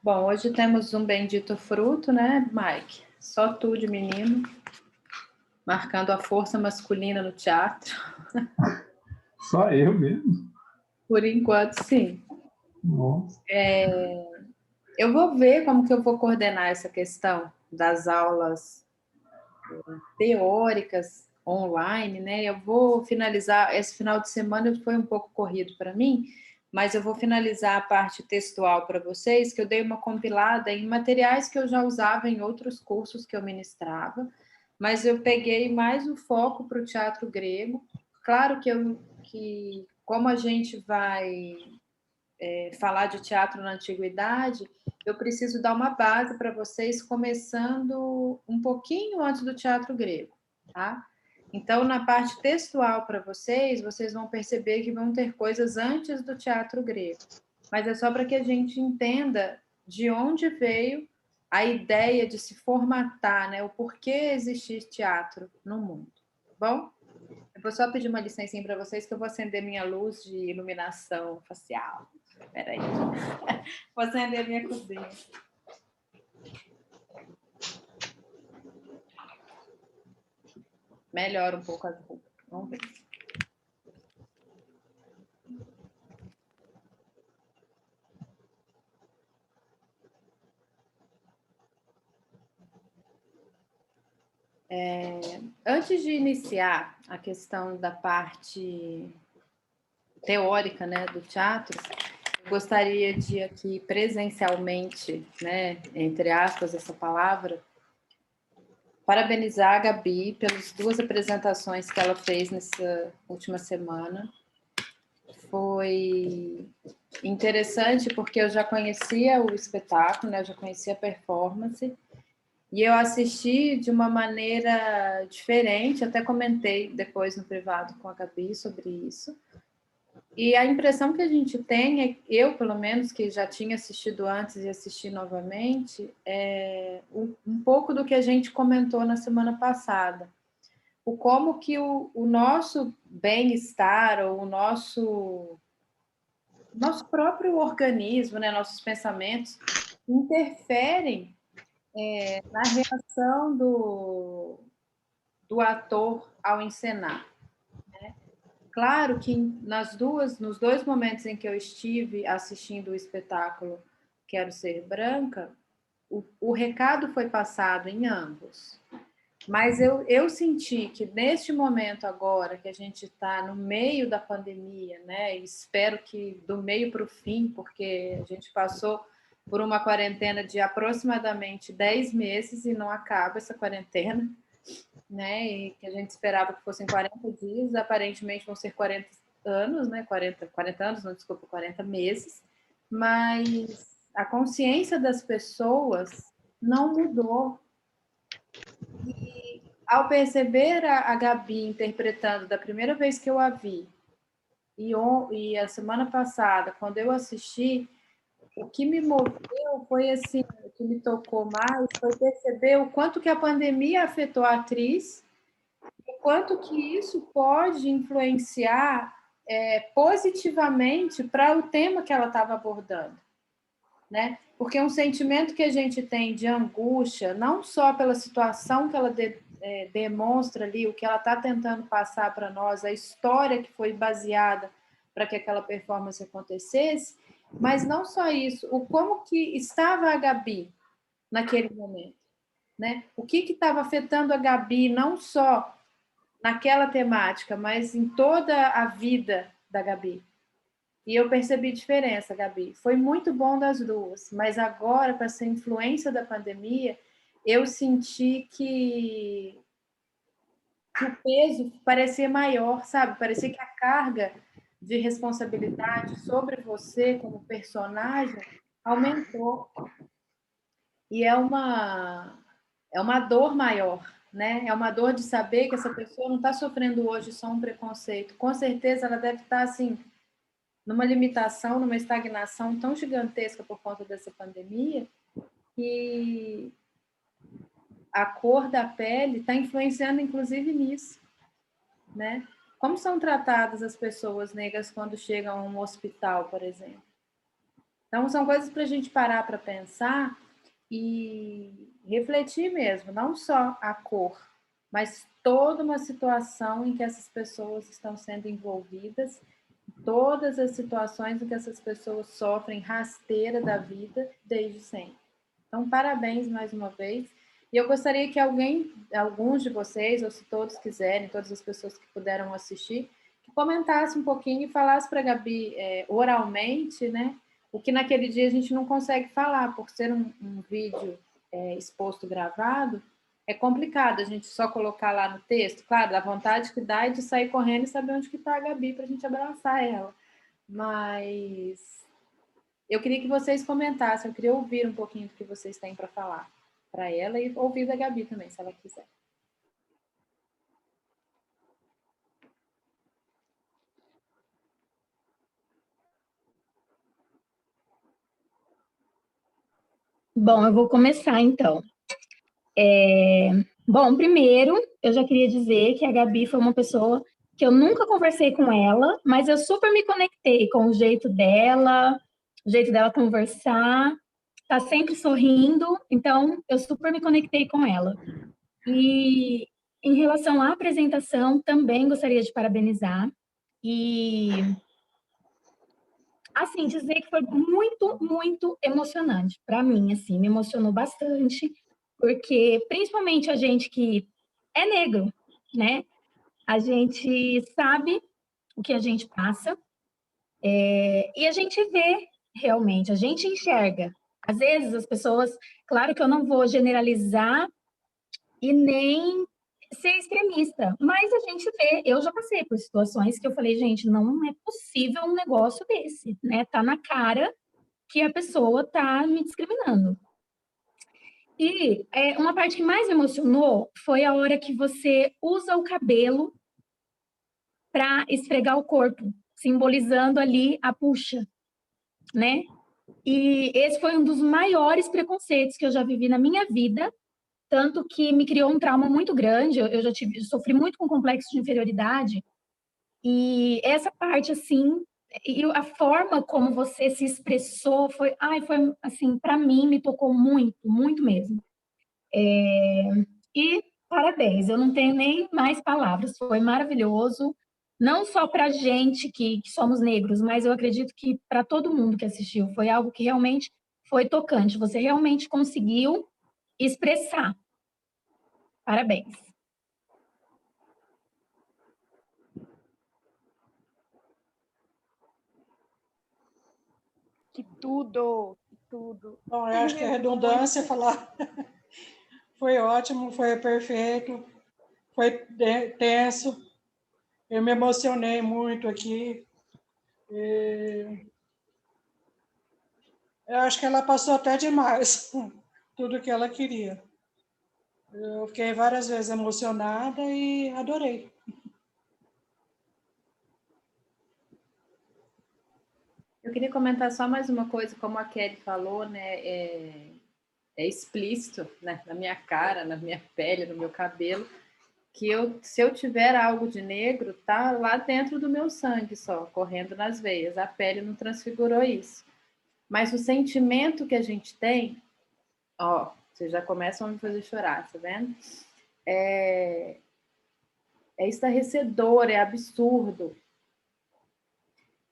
Bom, hoje temos um bendito fruto, né, Mike? Só tu de menino, marcando a força masculina no teatro. Só eu mesmo? Por enquanto, sim. Nossa. Eu vou ver como que eu vou coordenar essa questão das aulas teóricas online, né? Eu vou finalizar, esse final de semana foi um pouco corrido para mim, mas eu vou finalizar a parte textual para vocês, que eu dei uma compilada em materiais que eu já usava em outros cursos que eu ministrava, mas eu peguei mais o foco para o teatro grego. Claro que como a gente vai falar de teatro na antiguidade, eu preciso dar uma base para vocês, começando um pouquinho antes do teatro grego, tá? Então, na parte textual para vocês, vocês vão perceber que vão ter coisas antes do teatro grego, mas é só para que a gente entenda de onde veio a ideia de se formatar, né? O porquê existir teatro no mundo, tá bom? Eu vou só pedir uma licencinha para vocês, que eu vou acender minha luz de iluminação facial. Espera aí. Vou acender a minha cozinha. Melhora um pouco as roupas. Vamos ver. Antes de iniciar a questão da parte teórica, né, do teatro, eu gostaria de aqui presencialmente, né, entre aspas, essa palavra, parabenizar a Gabi pelas 2 apresentações que ela fez nessa última semana. Foi interessante porque eu já conhecia o espetáculo, né, eu já conhecia a performance, e eu assisti de uma maneira diferente, até comentei depois no privado com a Gabi sobre isso. E a impressão que a gente tem, eu pelo menos, que já tinha assistido antes e assisti novamente, é um pouco do que a gente comentou na semana passada. O como que o nosso bem-estar, ou o nosso próprio organismo, né, nossos pensamentos, interferem na reação do ator ao encenar. Claro que nos 2 momentos em que eu estive assistindo o espetáculo Quero Ser Branca, o recado foi passado em ambos. Mas eu senti que neste momento agora, que a gente está no meio da pandemia, né? E espero que do meio para o fim, porque a gente passou por uma quarentena de aproximadamente 10 meses e não acaba essa quarentena, né? E que a gente esperava que fossem 40 dias, aparentemente vão ser 40 anos, né? 40 anos, não, desculpa, 40 meses. Mas a consciência das pessoas não mudou. E ao perceber a Gabi interpretando da primeira vez que eu a vi, e a semana passada, quando eu assisti, o que me moveu foi assim, o que me tocou mais foi perceber o quanto que a pandemia afetou a atriz, o quanto que isso pode influenciar positivamente para o tema que ela estava abordando, né? Porque um sentimento que a gente tem de angústia, não só pela situação que ela demonstra ali, o que ela está tentando passar para nós, a história que foi baseada para que aquela performance acontecesse, mas não só isso, o como que estava a Gabi naquele momento, né? O que estava afetando a Gabi, não só naquela temática, mas em toda a vida da Gabi. E eu percebi diferença, Gabi. Foi muito bom das duas, mas agora, com essa influência da pandemia, eu senti que o peso parecia maior, sabe? Parecia que a carga de responsabilidade sobre você como personagem aumentou. E é uma dor maior, né? É uma dor de saber que essa pessoa não está sofrendo hoje só um preconceito. Com certeza ela deve estar, assim, numa limitação, numa estagnação tão gigantesca por conta dessa pandemia, que a cor da pele está influenciando, inclusive, nisso, né? Como são tratadas as pessoas negras quando chegam a um hospital, por exemplo? Então, são coisas para a gente parar para pensar e refletir mesmo, não só a cor, mas toda uma situação em que essas pessoas estão sendo envolvidas, todas as situações em que essas pessoas sofrem rasteira da vida desde sempre. Então, parabéns mais uma vez. E eu gostaria que alguns de vocês, ou se todos quiserem, todas as pessoas que puderam assistir, que comentasse um pouquinho e falasse para a Gabi oralmente, né? O que naquele dia a gente não consegue falar, por ser um vídeo exposto gravado, é complicado a gente só colocar lá no texto. Claro, dá vontade que dá é de sair correndo e saber onde que está a Gabi para a gente abraçar ela. Mas eu queria que vocês comentassem, eu queria ouvir um pouquinho do que vocês têm para falar para ela e ouvir da Gabi também, se ela quiser. Bom, eu vou começar então. Bom, primeiro, eu já queria dizer que a Gabi foi uma pessoa que eu nunca conversei com ela, mas eu super me conectei com o jeito dela conversar, tá sempre sorrindo, então eu super me conectei com ela. E em relação à apresentação, também gostaria de parabenizar e assim dizer que foi muito, muito emocionante para mim, assim, me emocionou bastante, porque principalmente a gente que é negro, né? A gente sabe o que a gente passa, e a gente vê realmente, a gente enxerga. Às vezes as pessoas, claro que eu não vou generalizar e nem ser extremista, mas a gente vê, eu já passei por situações que eu falei, gente, não é possível um negócio desse, né? Tá na cara que a pessoa tá me discriminando. E uma parte que mais me emocionou foi a hora que você usa o cabelo para esfregar o corpo, simbolizando ali a puxa, né? E esse foi um dos maiores preconceitos que eu já vivi na minha vida, tanto que me criou um trauma muito grande. Eu já sofri muito com complexo de inferioridade. E essa parte, assim, e a forma como você se expressou foi assim, para mim, me tocou muito, muito mesmo. E parabéns, eu não tenho nem mais palavras, foi maravilhoso, não só para gente que somos negros, mas eu acredito que para todo mundo que assistiu, foi algo que realmente foi tocante, você realmente conseguiu expressar. Parabéns. Que tudo, que tudo. Bom, eu acho que é redundância falar. Foi ótimo, foi perfeito, foi tenso. Eu me emocionei muito aqui. Eu acho que ela passou até demais tudo que ela queria. Eu fiquei várias vezes emocionada e adorei. Eu queria comentar só mais uma coisa, como a Kelly falou, né? É explícito, né, na minha cara, na minha pele, no meu cabelo, que se eu tiver algo de negro, tá lá dentro do meu sangue só, correndo nas veias. A pele não transfigurou isso. Mas o sentimento que a gente tem, ó, vocês já começam a me fazer chorar, tá vendo? É estarrecedor, é absurdo.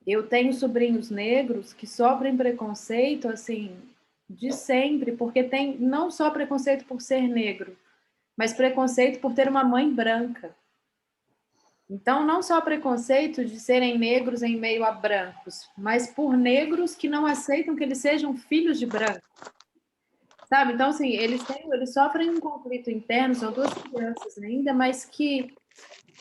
Eu tenho sobrinhos negros que sofrem preconceito, assim, de sempre, porque tem não só preconceito por ser negro, mas preconceito por ter uma mãe branca. Então, não só preconceito de serem negros em meio a brancos, mas por negros que não aceitam que eles sejam filhos de brancos. Sabe? Então, assim, eles sofrem um conflito interno, são duas crianças ainda, mas que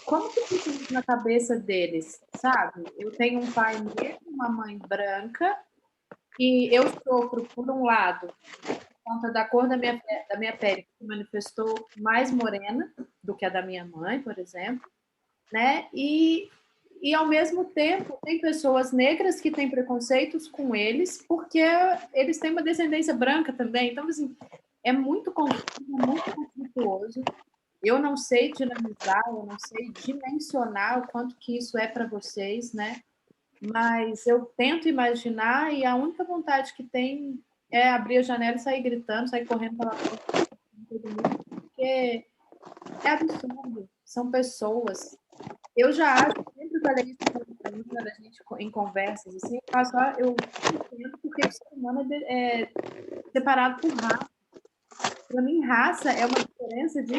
como que fica isso na cabeça deles, sabe? Eu tenho um pai negro, uma mãe branca, e eu sofro, por um lado, por conta da cor da minha pele, que se manifestou mais morena do que a da minha mãe, por exemplo, né? E ao mesmo tempo, tem pessoas negras que têm preconceitos com eles, porque eles têm uma descendência branca também. Então, assim, é muito confuso, muito conflituoso. Eu não sei dinamizar, eu não sei dimensionar o quanto que isso é para vocês, né? mas eu tento imaginar e a única vontade que tem é abrir a janela e sair gritando, sair correndo pela porta, porque é absurdo, são pessoas. Eu já acho, sempre falei isso quando a gente em conversas, assim, eu entendo porque o ser humano é separado por raça. Para mim, raça é uma diferença de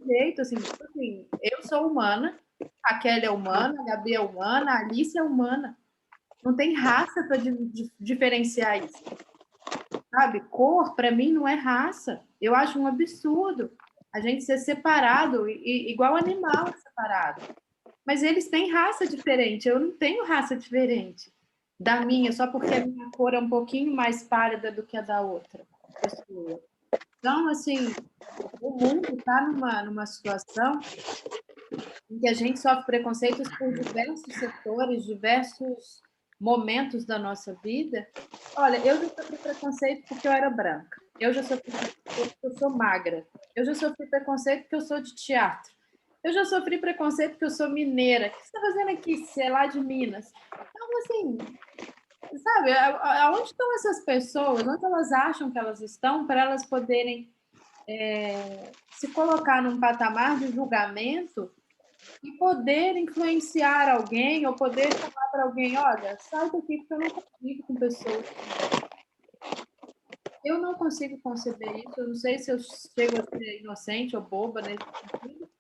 jeito, assim, tipo assim, eu sou humana, a Kelly é humana, a Gabi é humana, a Alice é humana. Não tem raça para diferenciar isso. Sabe? Cor, para mim, não é raça. Eu acho um absurdo a gente ser separado, igual animal é separado. Mas eles têm raça diferente. Eu não tenho raça diferente da minha, só porque a minha cor é um pouquinho mais pálida do que a da outra pessoa. Então, assim, o mundo está numa situação em que a gente sofre preconceitos por diversos setores, diversos momentos da nossa vida. Olha, eu já sofri preconceito porque eu era branca. Eu já sofri preconceito porque eu sou magra. Eu já sofri preconceito porque eu sou de teatro. Eu já sofri preconceito porque eu sou mineira. O que você está fazendo aqui, sei lá, de Minas? Então, assim, sabe, aonde estão essas pessoas? Onde elas acham que elas estão para elas poderem se colocar num patamar de julgamento e poder influenciar alguém ou poder falar para alguém, olha, sai daqui porque eu não consigo com pessoas. Eu não consigo conceber isso, eu não sei se eu chego a ser inocente ou boba nesse sentido.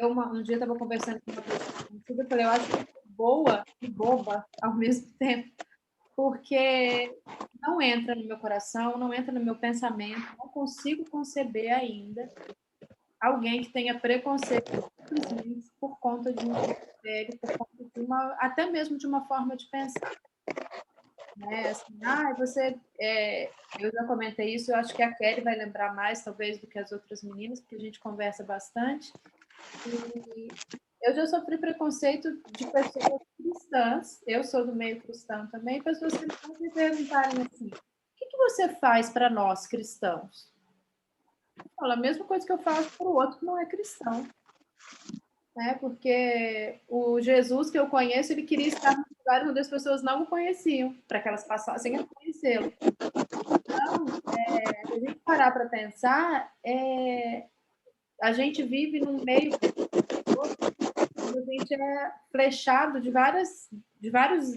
Um dia estava conversando com uma pessoa conhecida, eu falei, eu acho que eu sou boa e boba ao mesmo tempo, porque não entra no meu coração, não entra no meu pensamento, não consigo conceber ainda alguém que tenha preconceito simplesmente por conta de um critério, por conta de até mesmo de uma forma de pensar. Né? Assim, eu já comentei isso, eu acho que a Kelly vai lembrar mais, talvez, do que as outras meninas, porque a gente conversa bastante. E eu já sofri preconceito de pessoas cristãs, eu sou do meio cristão também, pessoas cristãs me perguntarem assim, o que você faz para nós cristãos? Eu falo a mesma coisa que eu faço para o outro que não é cristão. Né? Porque o Jesus que eu conheço, ele queria estar no lugar onde as pessoas não o conheciam, para que elas passassem a conhecê-lo. Então, se a gente parar para pensar, a gente vive num meio onde a gente é flechado de vários de vários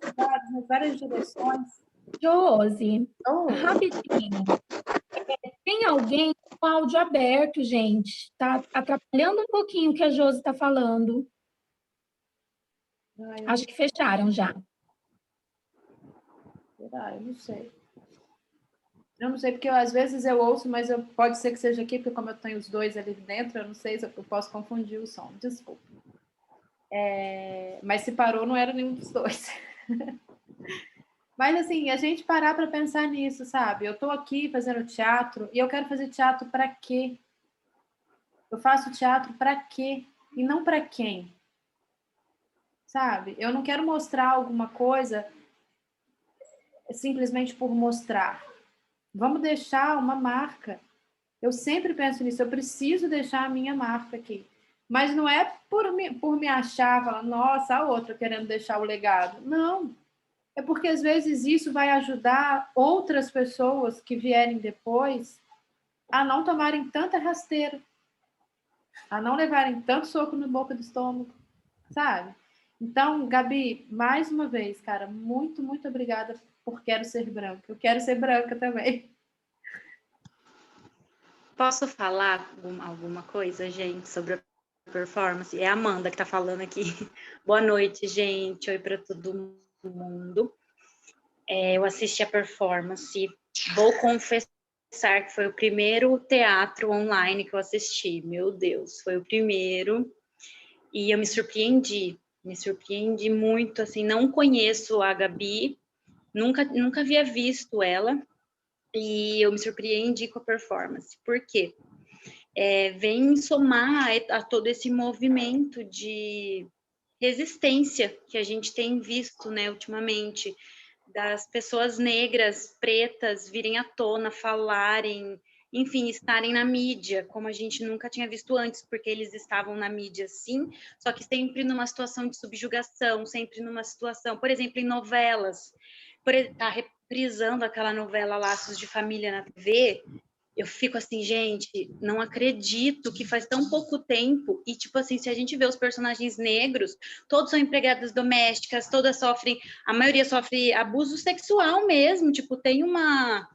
lugares, em várias direções. Josi, rapidinho. Tem alguém com o áudio aberto, gente. Tá atrapalhando um pouquinho o que a Josi está falando. Acho que fecharam já. Será? Eu não sei. Eu não sei, porque às vezes eu ouço, mas pode ser que seja aqui, porque como eu tenho os dois ali dentro, eu não sei se eu posso confundir o som. Desculpa. Mas se parou, não era nenhum dos dois. Mas, assim, a gente parar para pensar nisso, sabe? Eu estou aqui fazendo teatro e eu quero fazer teatro para quê? Eu faço teatro para quê? E não para quem? Sabe? Eu não quero mostrar alguma coisa simplesmente por mostrar. Vamos deixar uma marca. Eu sempre penso nisso, eu preciso deixar a minha marca aqui. Mas não é por me achar, falar, nossa, a outra querendo deixar o legado. Não. É porque às vezes isso vai ajudar outras pessoas que vierem depois a não tomarem tanta rasteira, a não levarem tanto soco no boca do estômago, sabe? Então, Gabi, mais uma vez, cara, muito, muito obrigada por Quero Ser Branca. Eu quero ser branca também. Posso falar alguma coisa, gente, sobre a performance? É a Amanda que está falando aqui. Boa noite, gente. Oi para todo mundo. Eu assisti a performance. Vou confessar que foi o primeiro teatro online que eu assisti. Meu Deus, foi o primeiro. E eu me surpreendi muito. Assim, não conheço a Gabi, nunca havia visto ela. E eu me surpreendi com a performance. Por quê? Vem somar a todo esse movimento de resistência que a gente tem visto, né, ultimamente, das pessoas negras, pretas, virem à tona, falarem, enfim, estarem na mídia, como a gente nunca tinha visto antes, porque eles estavam na mídia, sim, só que sempre numa situação de subjugação, sempre numa situação, por exemplo, em novelas, tá reprisando aquela novela Laços de Família na TV, eu fico assim, gente, não acredito que faz tão pouco tempo, e tipo assim, se a gente vê os personagens negros, todos são empregadas domésticas, todas sofrem, a maioria sofre abuso sexual mesmo, tipo, tem uma...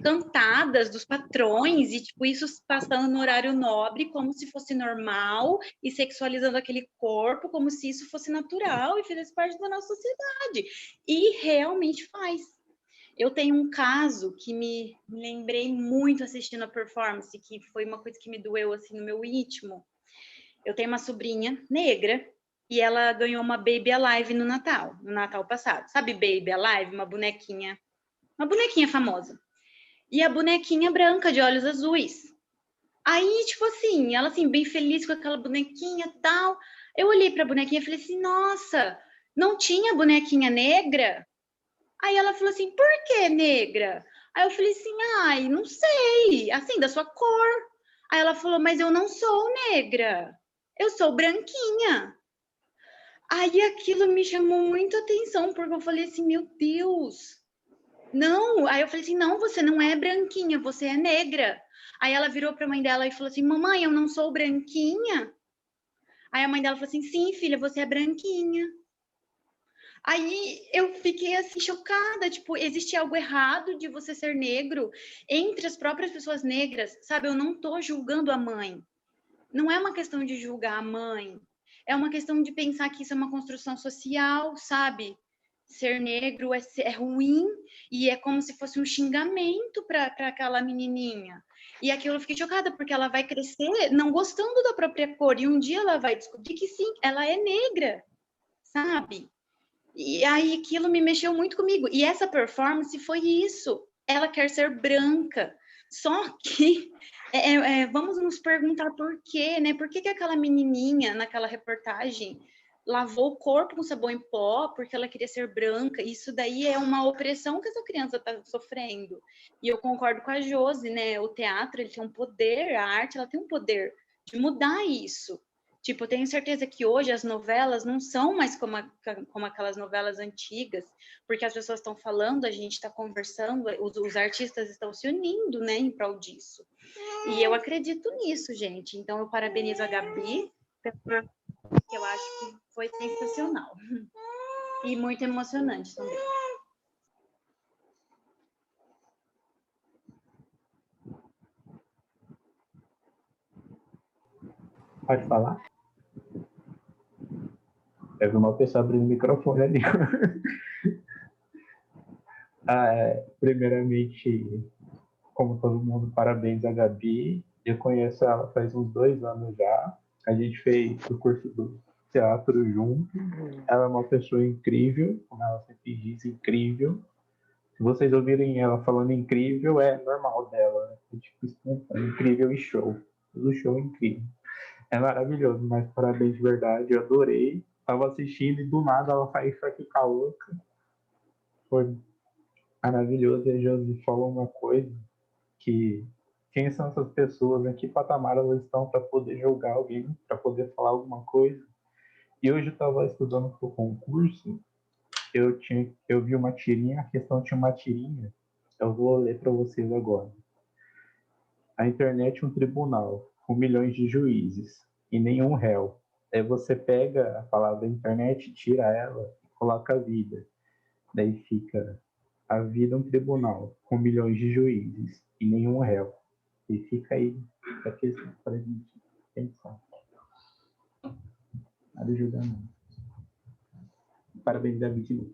cantadas dos patrões e tipo isso passando no horário nobre como se fosse normal e sexualizando aquele corpo como se isso fosse natural e fizesse parte da nossa sociedade e realmente faz. Eu tenho um caso que me lembrei muito assistindo a performance, que foi uma coisa que me doeu assim no meu íntimo. Eu tenho uma sobrinha negra e ela ganhou uma Baby Alive no Natal passado. Sabe Baby Alive, uma bonequinha famosa. E a bonequinha branca, de olhos azuis. Aí, tipo assim, ela assim, bem feliz com aquela bonequinha e tal. Eu olhei pra bonequinha e falei assim, nossa, não tinha bonequinha negra? Aí ela falou assim, por que negra? Aí eu falei assim, ai, não sei, assim, da sua cor. Aí ela falou, mas eu não sou negra, eu sou branquinha. Aí aquilo me chamou muito a atenção, porque eu falei assim, meu Deus... Não, aí eu falei assim, não, você não é branquinha, você é negra. Aí ela virou para a mãe dela e falou assim, mamãe, eu não sou branquinha? Aí a mãe dela falou assim, sim, filha, você é branquinha. Aí eu fiquei assim, chocada, tipo, existe algo errado de você ser negro entre as próprias pessoas negras, sabe? Eu não tô julgando a mãe. Não é uma questão de julgar a mãe, é uma questão de pensar que isso é uma construção social, sabe? Ser negro é ruim e é como se fosse um xingamento para aquela menininha. E aquilo eu fiquei chocada, porque ela vai crescer não gostando da própria cor, e um dia ela vai descobrir que sim, ela é negra, sabe? E aí aquilo me mexeu muito comigo. E essa performance foi isso. Ela quer ser branca. Só que vamos nos perguntar por quê, né? Por que aquela menininha naquela reportagem lavou o corpo com sabão em pó porque ela queria ser branca? Isso daí é uma opressão que essa criança está sofrendo. E eu concordo com a Josi, né? O teatro, ele tem um poder, a arte, ela tem um poder de mudar isso. Tipo, eu tenho certeza que hoje as novelas não são mais como aquelas novelas antigas, porque as pessoas estão falando, a gente está conversando, os artistas estão se unindo, né, em prol disso. E eu acredito nisso, gente. Então, eu parabenizo a Gabi, que eu acho que foi sensacional. E muito emocionante também. Pode falar? Eu vi uma pessoa abrindo o microfone ali. Primeiramente, como todo mundo, parabéns a Gabi. Eu conheço ela faz uns 2 anos já. A gente fez o curso do teatro junto. Ela é uma pessoa incrível, como ela sempre diz, incrível. Se vocês ouvirem ela falando incrível, é normal dela. É tipo espontâneo, incrível e show. Todo show é incrível. É maravilhoso, mas parabéns de verdade, eu adorei. Tava assistindo e do nada ela faz isso aqui com a louca. Foi maravilhoso. E a Josi falou uma coisa, que quem são essas pessoas, em que patamar elas estão para poder julgar alguém, para poder falar alguma coisa. E hoje eu estava estudando para o concurso, eu vi uma tirinha, a questão tinha uma tirinha, eu vou ler para vocês agora. A internet é um tribunal, com milhões de juízes, e nenhum réu. Aí você pega a palavra internet, tira ela, coloca a vida. Daí fica a vida é um tribunal, com milhões de juízes, e nenhum réu. E fica aí a questão para a gente pensar. Nada ajuda não. Parabéns, David.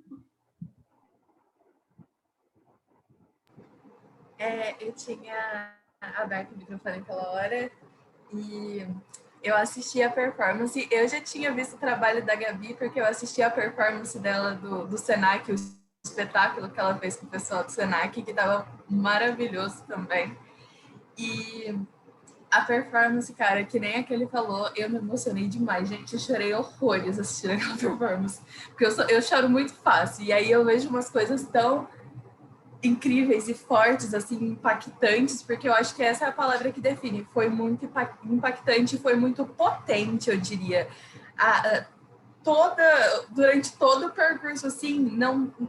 Eu tinha aberto o microfone naquela hora e eu assisti a performance. Eu já tinha visto o trabalho da Gabi, porque eu assisti a performance dela do Senac, o espetáculo que ela fez com o pessoal do Senac, que estava maravilhoso também. E a performance, cara, que nem aquele falou, eu me emocionei demais, gente. Eu chorei horrores assistindo aquela performance, porque eu choro muito fácil. E aí eu vejo umas coisas tão incríveis e fortes, assim, impactantes, porque eu acho que essa é a palavra que define. Foi muito impactante, foi muito potente, eu diria. Durante todo o percurso, assim,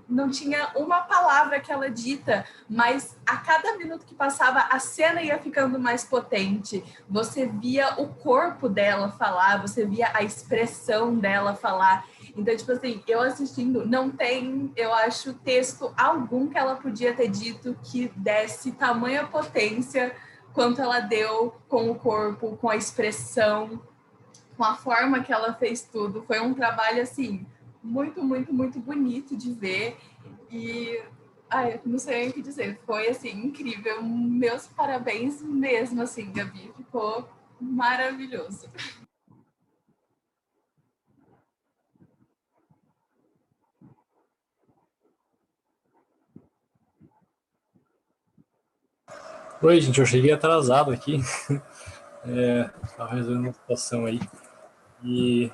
não tinha uma palavra que ela dita, mas a cada minuto que passava, a cena ia ficando mais potente. Você via o corpo dela falar, você via a expressão dela falar. Então, tipo assim, eu assistindo, não tem, eu acho, texto algum que ela podia ter dito que desse tamanha potência quanto ela deu com o corpo, com a expressão, com a forma que ela fez tudo. Foi um trabalho, assim, muito, muito, muito bonito de ver. E, não sei o que dizer. Foi, assim, incrível. Meus parabéns mesmo, assim, Gabi. Ficou maravilhoso. Oi, gente, eu cheguei atrasado aqui. Estava resolvendo uma situação aí. E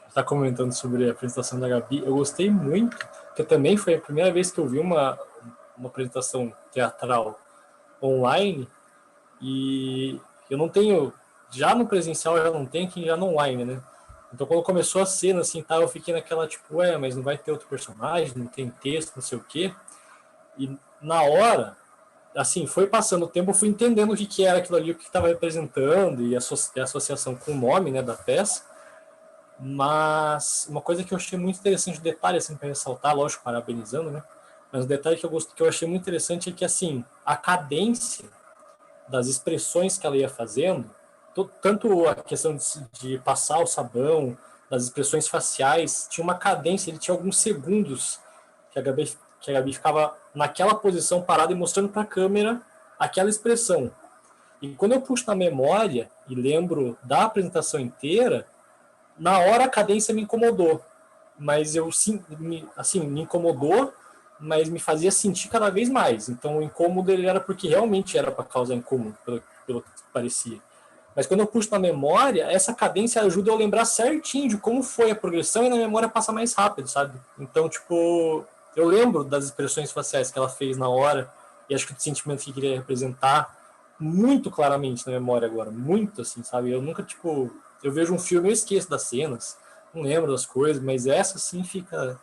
está comentando sobre a apresentação da Gabi. Eu gostei muito, porque também foi a primeira vez que eu vi uma apresentação teatral online. E eu não tenho, já no presencial eu já não tenho, que já no online, né? Então quando começou a cena assim, tá, eu fiquei naquela tipo, mas não vai ter outro personagem, não tem texto, não sei o quê. E na hora, assim, foi passando o tempo, eu fui entendendo o que era aquilo ali, o que estava representando e a associação com o nome, né, da peça. Mas uma coisa que eu achei muito interessante, detalhe assim para ressaltar, lógico, parabenizando, né? Mas o detalhe que eu achei muito interessante é que assim, a cadência das expressões que ela ia fazendo, tanto a questão de passar o sabão, das expressões faciais, tinha uma cadência, ele tinha alguns segundos que a Gabi ficava naquela posição parada e mostrando para a câmera aquela expressão. E quando eu puxo na memória e lembro da apresentação inteira, na hora a cadência me incomodou, mas me incomodou, mas me fazia sentir cada vez mais. Então o incômodo ele era porque realmente era para causar incômodo, pelo que parecia. Mas quando eu puxo na memória, essa cadência ajuda eu a lembrar certinho de como foi a progressão e na memória passa mais rápido, sabe? Então, tipo, eu lembro das expressões faciais que ela fez na hora e acho que o sentimento que queria representar muito claramente na memória agora, muito assim, sabe? Eu nunca, tipo, eu vejo um filme e eu esqueço das cenas, não lembro das coisas, mas essa sim fica.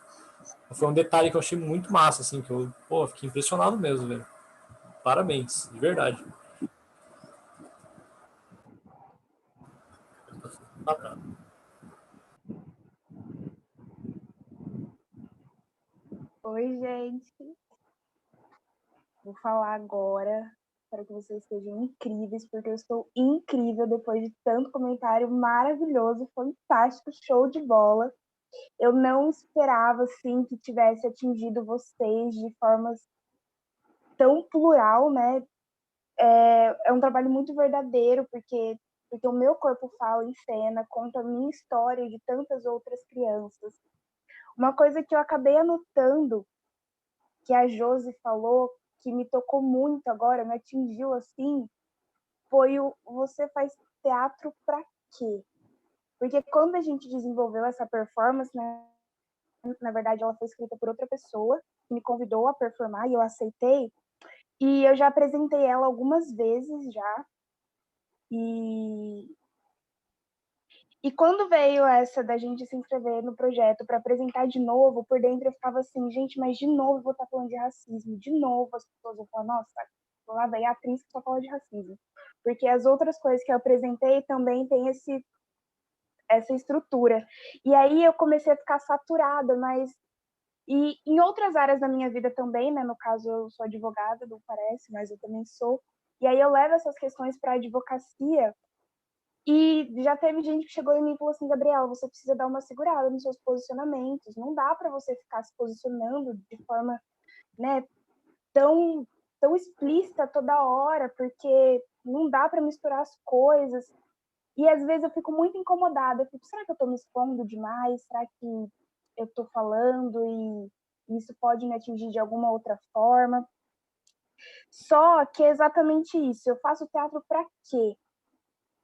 Foi um detalhe que eu achei muito massa, assim, que eu, fiquei impressionado mesmo, velho. Parabéns, de verdade. Oi, gente. Vou falar agora. Espero que vocês estejam incríveis, porque eu estou incrível depois de tanto comentário maravilhoso, fantástico, show de bola. Eu não esperava, assim, que tivesse atingido vocês de formas tão plural, né? É um trabalho muito verdadeiro, porque o meu corpo fala em cena, conta a minha história e de tantas outras crianças. Uma coisa que eu acabei anotando, que a Josi falou, que me tocou muito agora, me atingiu assim, foi o você faz teatro para quê? Porque quando a gente desenvolveu essa performance, né, na verdade ela foi escrita por outra pessoa, que me convidou a performar e eu aceitei, e eu já apresentei ela algumas vezes já, e quando veio essa da gente se inscrever no projeto para apresentar de novo, por dentro eu ficava assim, gente, mas de novo eu vou estar falando de racismo, de novo as pessoas vão falar, nossa, lá vem a atriz que só fala de racismo. Porque as outras coisas que eu apresentei também tem essa estrutura. E aí eu comecei a ficar saturada, mas... E em outras áreas da minha vida também, né? No caso, eu sou advogada, não parece, mas eu também sou. E aí eu levo essas questões para a advocacia. E já teve gente que chegou em mim e falou assim, Gabriela, você precisa dar uma segurada nos seus posicionamentos. Não dá para você ficar se posicionando de forma, né, tão explícita toda hora, porque não dá para misturar as coisas. E às vezes eu fico muito incomodada. Eu fico, será que eu estou me expondo demais? Será que eu estou falando e isso pode me atingir de alguma outra forma? Só que é exatamente isso. Eu faço teatro para quê?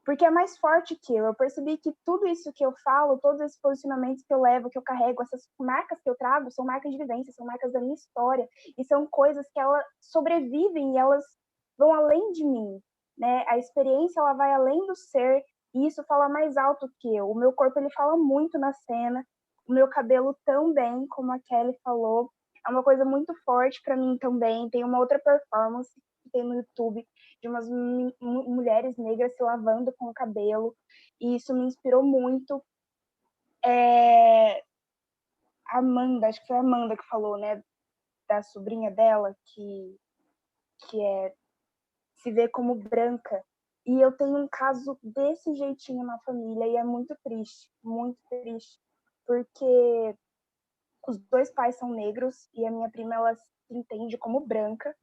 porque é mais forte que eu. Eu percebi que tudo isso que eu falo, todos esses posicionamentos que eu levo, que eu carrego, essas marcas que eu trago, são marcas de vivência, são marcas da minha história, e são coisas que elas sobrevivem e elas vão além de mim, né? A experiência, ela vai além do ser, e isso fala mais alto que eu. O meu corpo, ele fala muito na cena, o meu cabelo também, como a Kelly falou, é uma coisa muito forte para mim também. Tem uma outra performance que tem no YouTube, de umas mulheres negras se lavando com o cabelo, e isso me inspirou muito. Amanda, acho que foi a Amanda que falou, né, da sobrinha dela, que se vê como branca, e eu tenho um caso desse jeitinho na família, e é muito triste, porque os dois pais são negros, e a minha prima, ela se entende como branca,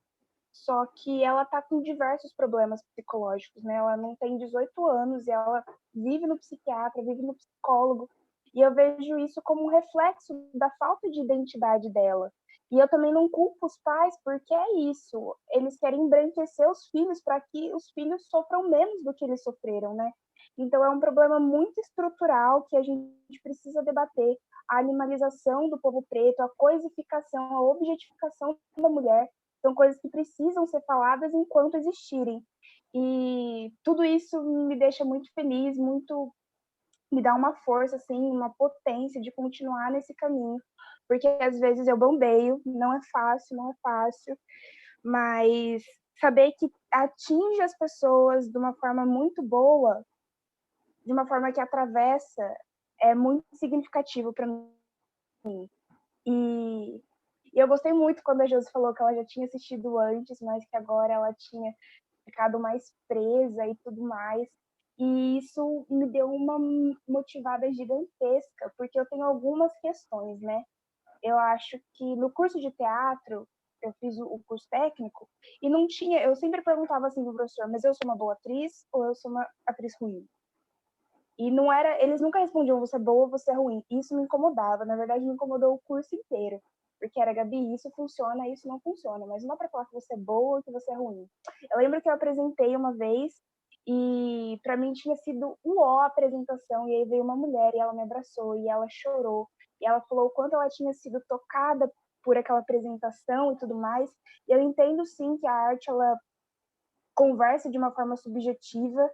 só que ela tá com diversos problemas psicológicos, né? Ela não tem 18 anos e ela vive no psiquiatra, vive no psicólogo. E eu vejo isso como um reflexo da falta de identidade dela. E eu também não culpo os pais, porque é isso. Eles querem embranquecer os filhos para que os filhos sofram menos do que eles sofreram, né? Então é um problema muito estrutural que a gente precisa debater. A animalização do povo preto, a coisificação, a objetificação da mulher, são coisas que precisam ser faladas enquanto existirem. E tudo isso me deixa muito feliz, me dá uma força, assim, uma potência de continuar nesse caminho. Porque às vezes eu bambeio, não é fácil, mas saber que atinge as pessoas de uma forma muito boa, de uma forma que atravessa, é muito significativo para mim. E eu gostei muito quando a Josi falou que ela já tinha assistido antes, mas que agora ela tinha ficado mais presa e tudo mais. E isso me deu uma motivada gigantesca, porque eu tenho algumas questões, né? Eu acho que no curso de teatro, eu fiz o curso técnico, e não tinha, eu sempre perguntava assim pro professor, mas eu sou uma boa atriz ou eu sou uma atriz ruim? E não era, eles nunca respondiam você é boa ou você é ruim. Isso me incomodava, na verdade me incomodou o curso inteiro. Porque era, Gabi, isso funciona, isso não funciona, mas não dá pra falar que você é boa ou que você é ruim. Eu lembro que eu apresentei uma vez e para mim tinha sido a apresentação, e aí veio uma mulher e ela me abraçou e ela chorou. E ela falou o quanto ela tinha sido tocada por aquela apresentação e tudo mais. E eu entendo sim que a arte, ela conversa de uma forma subjetiva,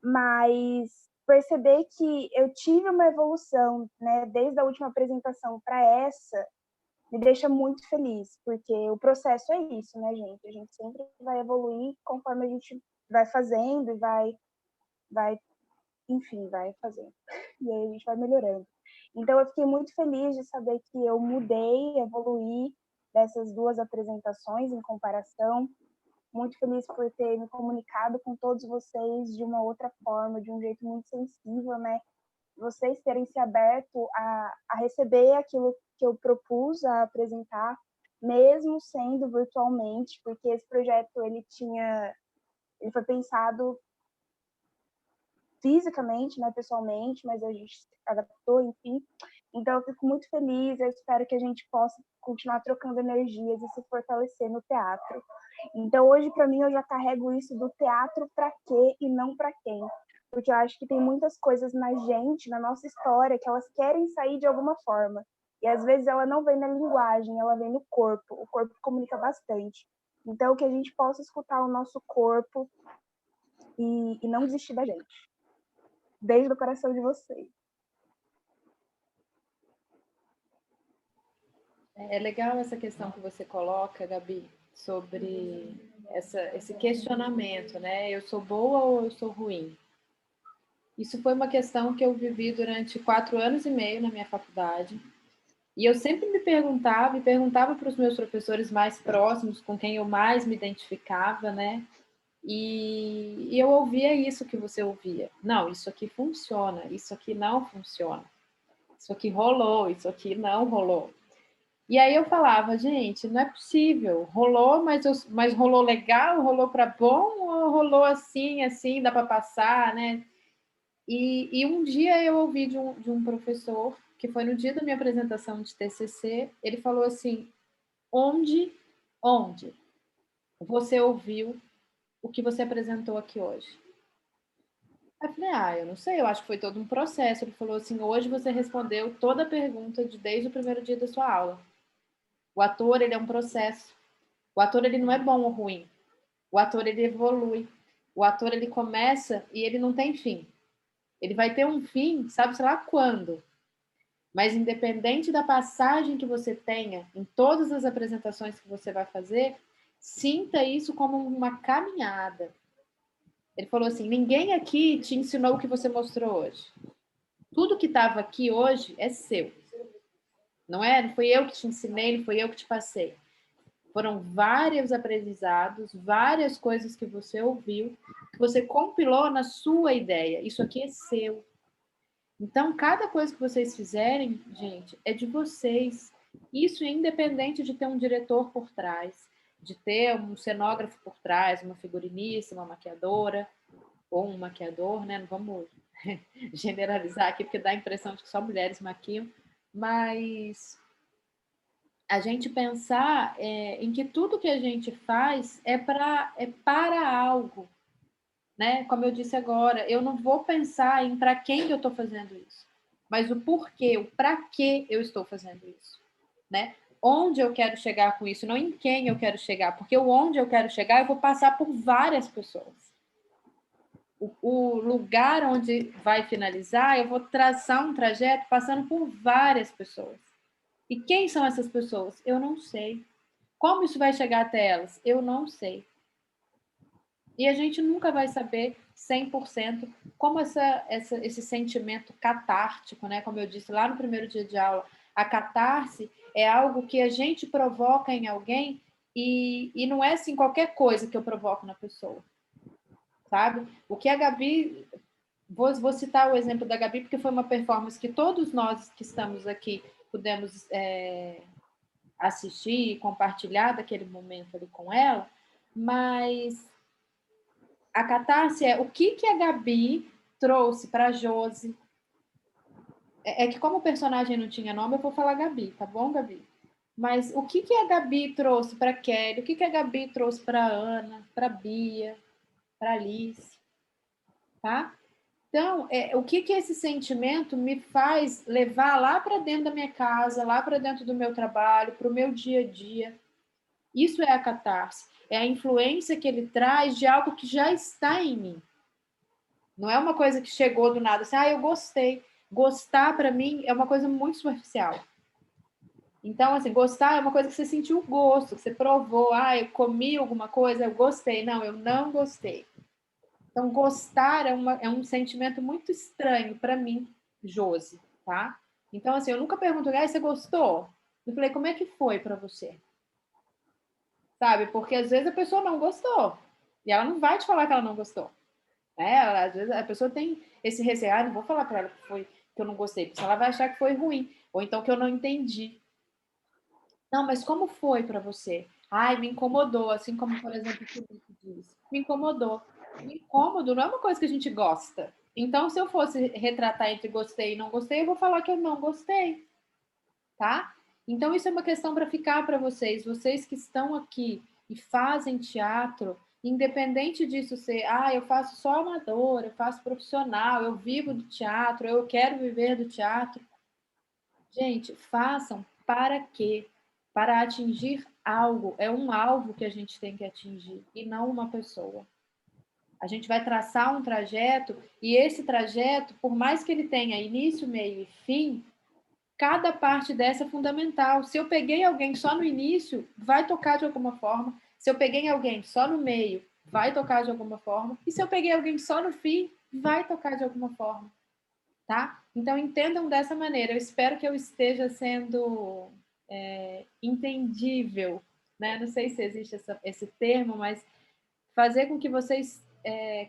mas perceber que eu tive uma evolução, né, desde a última apresentação para essa, me deixa muito feliz, porque o processo é isso, né, gente? A gente sempre vai evoluir conforme a gente vai fazendo e enfim, vai fazendo. E aí a gente vai melhorando. Então eu fiquei muito feliz de saber que eu mudei, evoluí dessas duas apresentações em comparação. Muito feliz por ter me comunicado com todos vocês de uma outra forma, de um jeito muito sensível, né? Vocês terem se aberto a receber aquilo que eu propus a apresentar, mesmo sendo virtualmente, porque esse projeto ele foi pensado fisicamente, né, pessoalmente, mas a gente adaptou, enfim. Então eu fico muito feliz, eu espero que a gente possa continuar trocando energias e se fortalecer no teatro. Então hoje para mim eu já carrego isso do teatro para quê e não para quem. Porque eu acho que tem muitas coisas na gente, na nossa história, que elas querem sair de alguma forma. E às vezes ela não vem na linguagem, ela vem no corpo. O corpo comunica bastante. Então que a gente possa escutar o nosso corpo e não desistir da gente. Desde o coração de vocês. É legal essa questão que você coloca, Gabi, sobre esse questionamento, né? Eu sou boa ou eu sou ruim? Isso foi uma questão que eu vivi durante 4 anos e meio na minha faculdade. E eu sempre me perguntava para os meus professores mais próximos, com quem eu mais me identificava, né? E eu ouvia isso que você ouvia. Não, isso aqui funciona, isso aqui não funciona. Isso aqui rolou, isso aqui não rolou. E aí eu falava, gente, não é possível. Rolou, mas rolou legal, rolou para bom, ou rolou assim, dá para passar, né? E um dia eu ouvi de um professor, que foi no dia da minha apresentação de TCC, ele falou assim, onde você ouviu o que você apresentou aqui hoje? Aí eu falei, eu não sei, eu acho que foi todo um processo. Ele falou assim, hoje você respondeu toda a pergunta desde o primeiro dia da sua aula. O ator, ele é um processo. O ator, ele não é bom ou ruim. O ator, ele evolui. O ator, ele começa e ele não tem fim. Ele vai ter um fim, sabe-se lá quando. Mas independente da passagem que você tenha em todas as apresentações que você vai fazer, sinta isso como uma caminhada. Ele falou assim, ninguém aqui te ensinou o que você mostrou hoje. Tudo que estava aqui hoje é seu. Não é? Não fui eu que te ensinei, não fui eu que te passei. Foram vários aprendizados, várias coisas que você ouviu, que você compilou na sua ideia. Isso aqui é seu. Então, cada coisa que vocês fizerem, gente, é de vocês. Isso é independente de ter um diretor por trás, de ter um cenógrafo por trás, uma figurinista, uma maquiadora, ou um maquiador, né? Não vamos generalizar aqui, porque dá a impressão de que só mulheres maquiam, mas a gente pensar em que tudo que a gente faz é para algo, né? Como eu disse agora, eu não vou pensar em para quem eu estou fazendo isso, mas o porquê, o para que eu estou fazendo isso, né? Onde eu quero chegar com isso, não em quem eu quero chegar, porque o onde eu quero chegar eu vou passar por várias pessoas. O lugar onde vai finalizar, eu vou traçar um trajeto passando por várias pessoas. E quem são essas pessoas? Eu não sei. Como isso vai chegar até elas? Eu não sei. E a gente nunca vai saber 100% como esse sentimento catártico, né? Como eu disse lá no primeiro dia de aula, a catarse é algo que a gente provoca em alguém e não é assim qualquer coisa que eu provoco na pessoa, sabe? O que a Gabi... Vou citar o exemplo da Gabi, porque foi uma performance que todos nós que estamos aqui pudemos assistir e compartilhar daquele momento ali com ela, mas a catarse é o que a Gabi trouxe para a Josi. É que como o personagem não tinha nome, eu vou falar Gabi, tá bom, Gabi? Mas o que a Gabi trouxe para a Kelly, o que a Gabi trouxe para a Ana, para a Bia, para a Alice, tá? Então, o que esse sentimento me faz levar lá para dentro da minha casa, lá para dentro do meu trabalho, para o meu dia a dia? Isso é a catarse. É a influência que ele traz de algo que já está em mim. Não é uma coisa que chegou do nada, assim, eu gostei. Gostar, para mim, é uma coisa muito superficial. Então, assim, gostar é uma coisa que você sentiu gosto, que você provou, eu comi alguma coisa, eu gostei. Não, eu não gostei. Então, gostar é um sentimento muito estranho para mim, Josi, tá? Então, assim, eu nunca pergunto, você gostou? Eu falei, como é que foi para você? Sabe? Porque às vezes a pessoa não gostou. E ela não vai te falar que ela não gostou. Às vezes a pessoa tem esse receio, não vou falar para ela que eu não gostei, porque ela vai achar que foi ruim, ou então que eu não entendi. Não, mas como foi para você? Me incomodou, assim como, por exemplo, o Felipe diz. Me incomodou. O incômodo não é uma coisa que a gente gosta. Então, se eu fosse retratar entre gostei e não gostei, eu vou falar que eu não gostei, tá? Então, isso é uma questão para ficar para vocês. Vocês que estão aqui e fazem teatro, independente disso ser, eu faço só amador, eu faço profissional, eu vivo do teatro, eu quero viver do teatro. Gente, façam para quê? Para atingir algo. É um alvo que a gente tem que atingir e não uma pessoa. A gente vai traçar um trajeto e esse trajeto, por mais que ele tenha início, meio e fim, cada parte dessa é fundamental. Se eu peguei alguém só no início, vai tocar de alguma forma. Se eu peguei alguém só no meio, vai tocar de alguma forma. E se eu peguei alguém só no fim, vai tocar de alguma forma. Tá? Então, entendam dessa maneira. Eu espero que eu esteja sendo entendível, né? Não sei se existe esse termo, mas fazer com que vocês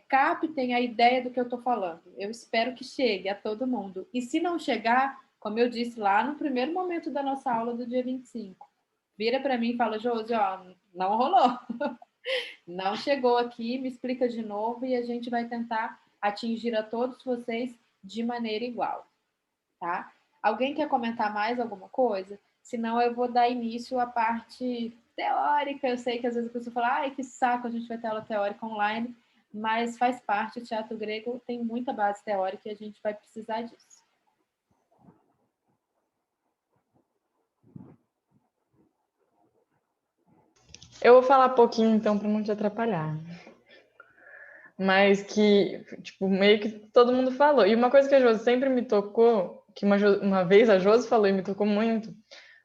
captem a ideia do que eu estou falando. Eu espero que chegue a todo mundo. E se não chegar, como eu disse lá no primeiro momento da nossa aula do dia 25, vira para mim e fala, Josi, não rolou. Não chegou aqui, me explica de novo e a gente vai tentar atingir a todos vocês de maneira igual, tá? Alguém quer comentar mais alguma coisa? Senão eu vou dar início à parte teórica. Eu sei que às vezes a pessoa fala, que saco, a gente vai ter aula teórica online, mas faz parte, o teatro grego tem muita base teórica e a gente vai precisar disso. Eu vou falar pouquinho, então, para não te atrapalhar. Mas que, tipo, meio que todo mundo falou. E uma coisa que a Josi sempre me tocou, que uma vez a Josi falou e me tocou muito,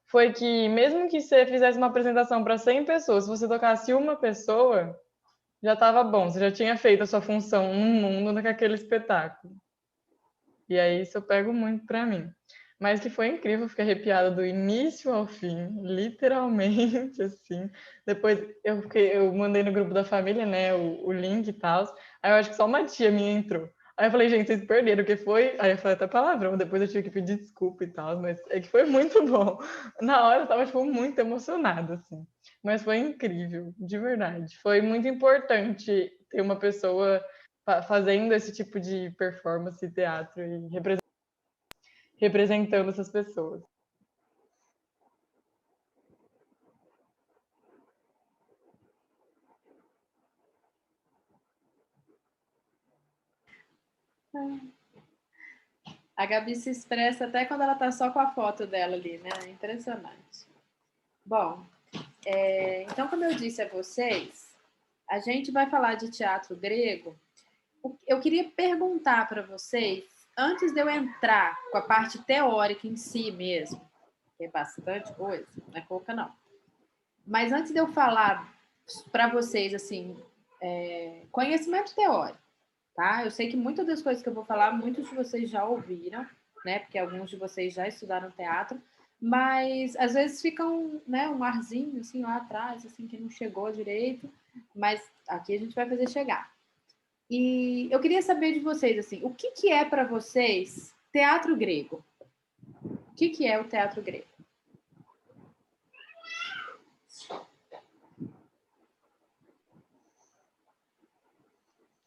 foi que mesmo que você fizesse uma apresentação para 100 pessoas, se você tocasse uma pessoa, já estava bom. Você já tinha feito a sua função no mundo naquele espetáculo. E aí isso eu pego muito para mim. Mas que foi incrível, fiquei arrepiada do início ao fim, literalmente, assim. Depois eu mandei no grupo da família, né, o link e tal. Aí eu acho que só uma tia minha entrou. Aí eu falei, gente, vocês perderam, o que foi? Aí eu falei até palavrão, depois eu tive que pedir desculpa e tal, mas é que foi muito bom. Na hora eu tava, tipo, muito emocionada, assim. Mas foi incrível, de verdade. Foi muito importante ter uma pessoa fazendo esse tipo de performance, teatro e representando essas pessoas. A Gabi se expressa até quando ela está só com a foto dela ali, né? Impressionante. Bom, então, como eu disse a vocês, a gente vai falar de teatro grego. Eu queria perguntar para vocês, antes de eu entrar com a parte teórica em si mesmo, que é bastante coisa, não é pouca não. Mas antes de eu falar para vocês, assim, conhecimento teórico, tá? Eu sei que muitas das coisas que eu vou falar, muitos de vocês já ouviram, né? Porque alguns de vocês já estudaram teatro, mas às vezes fica um arzinho, assim, lá atrás, assim, que não chegou direito, mas aqui a gente vai fazer chegar. E eu queria saber de vocês, assim, o que é para vocês teatro grego? O que é o teatro grego?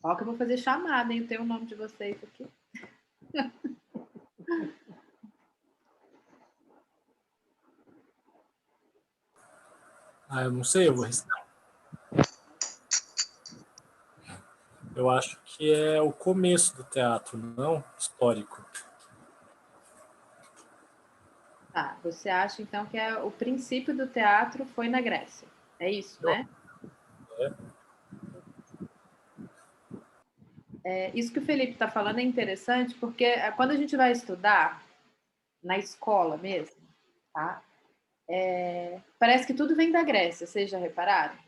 Ó, que eu vou fazer chamada, hein? Eu tenho o nome de vocês aqui. Eu não sei, eu vou arriscar. Eu acho que é o começo do teatro, não histórico. Ah, você acha, então, que o princípio do teatro foi na Grécia? É isso, né? Isso que o Felipe está falando é interessante, porque quando a gente vai estudar na escola mesmo, tá? Parece que tudo vem da Grécia, vocês já repararam?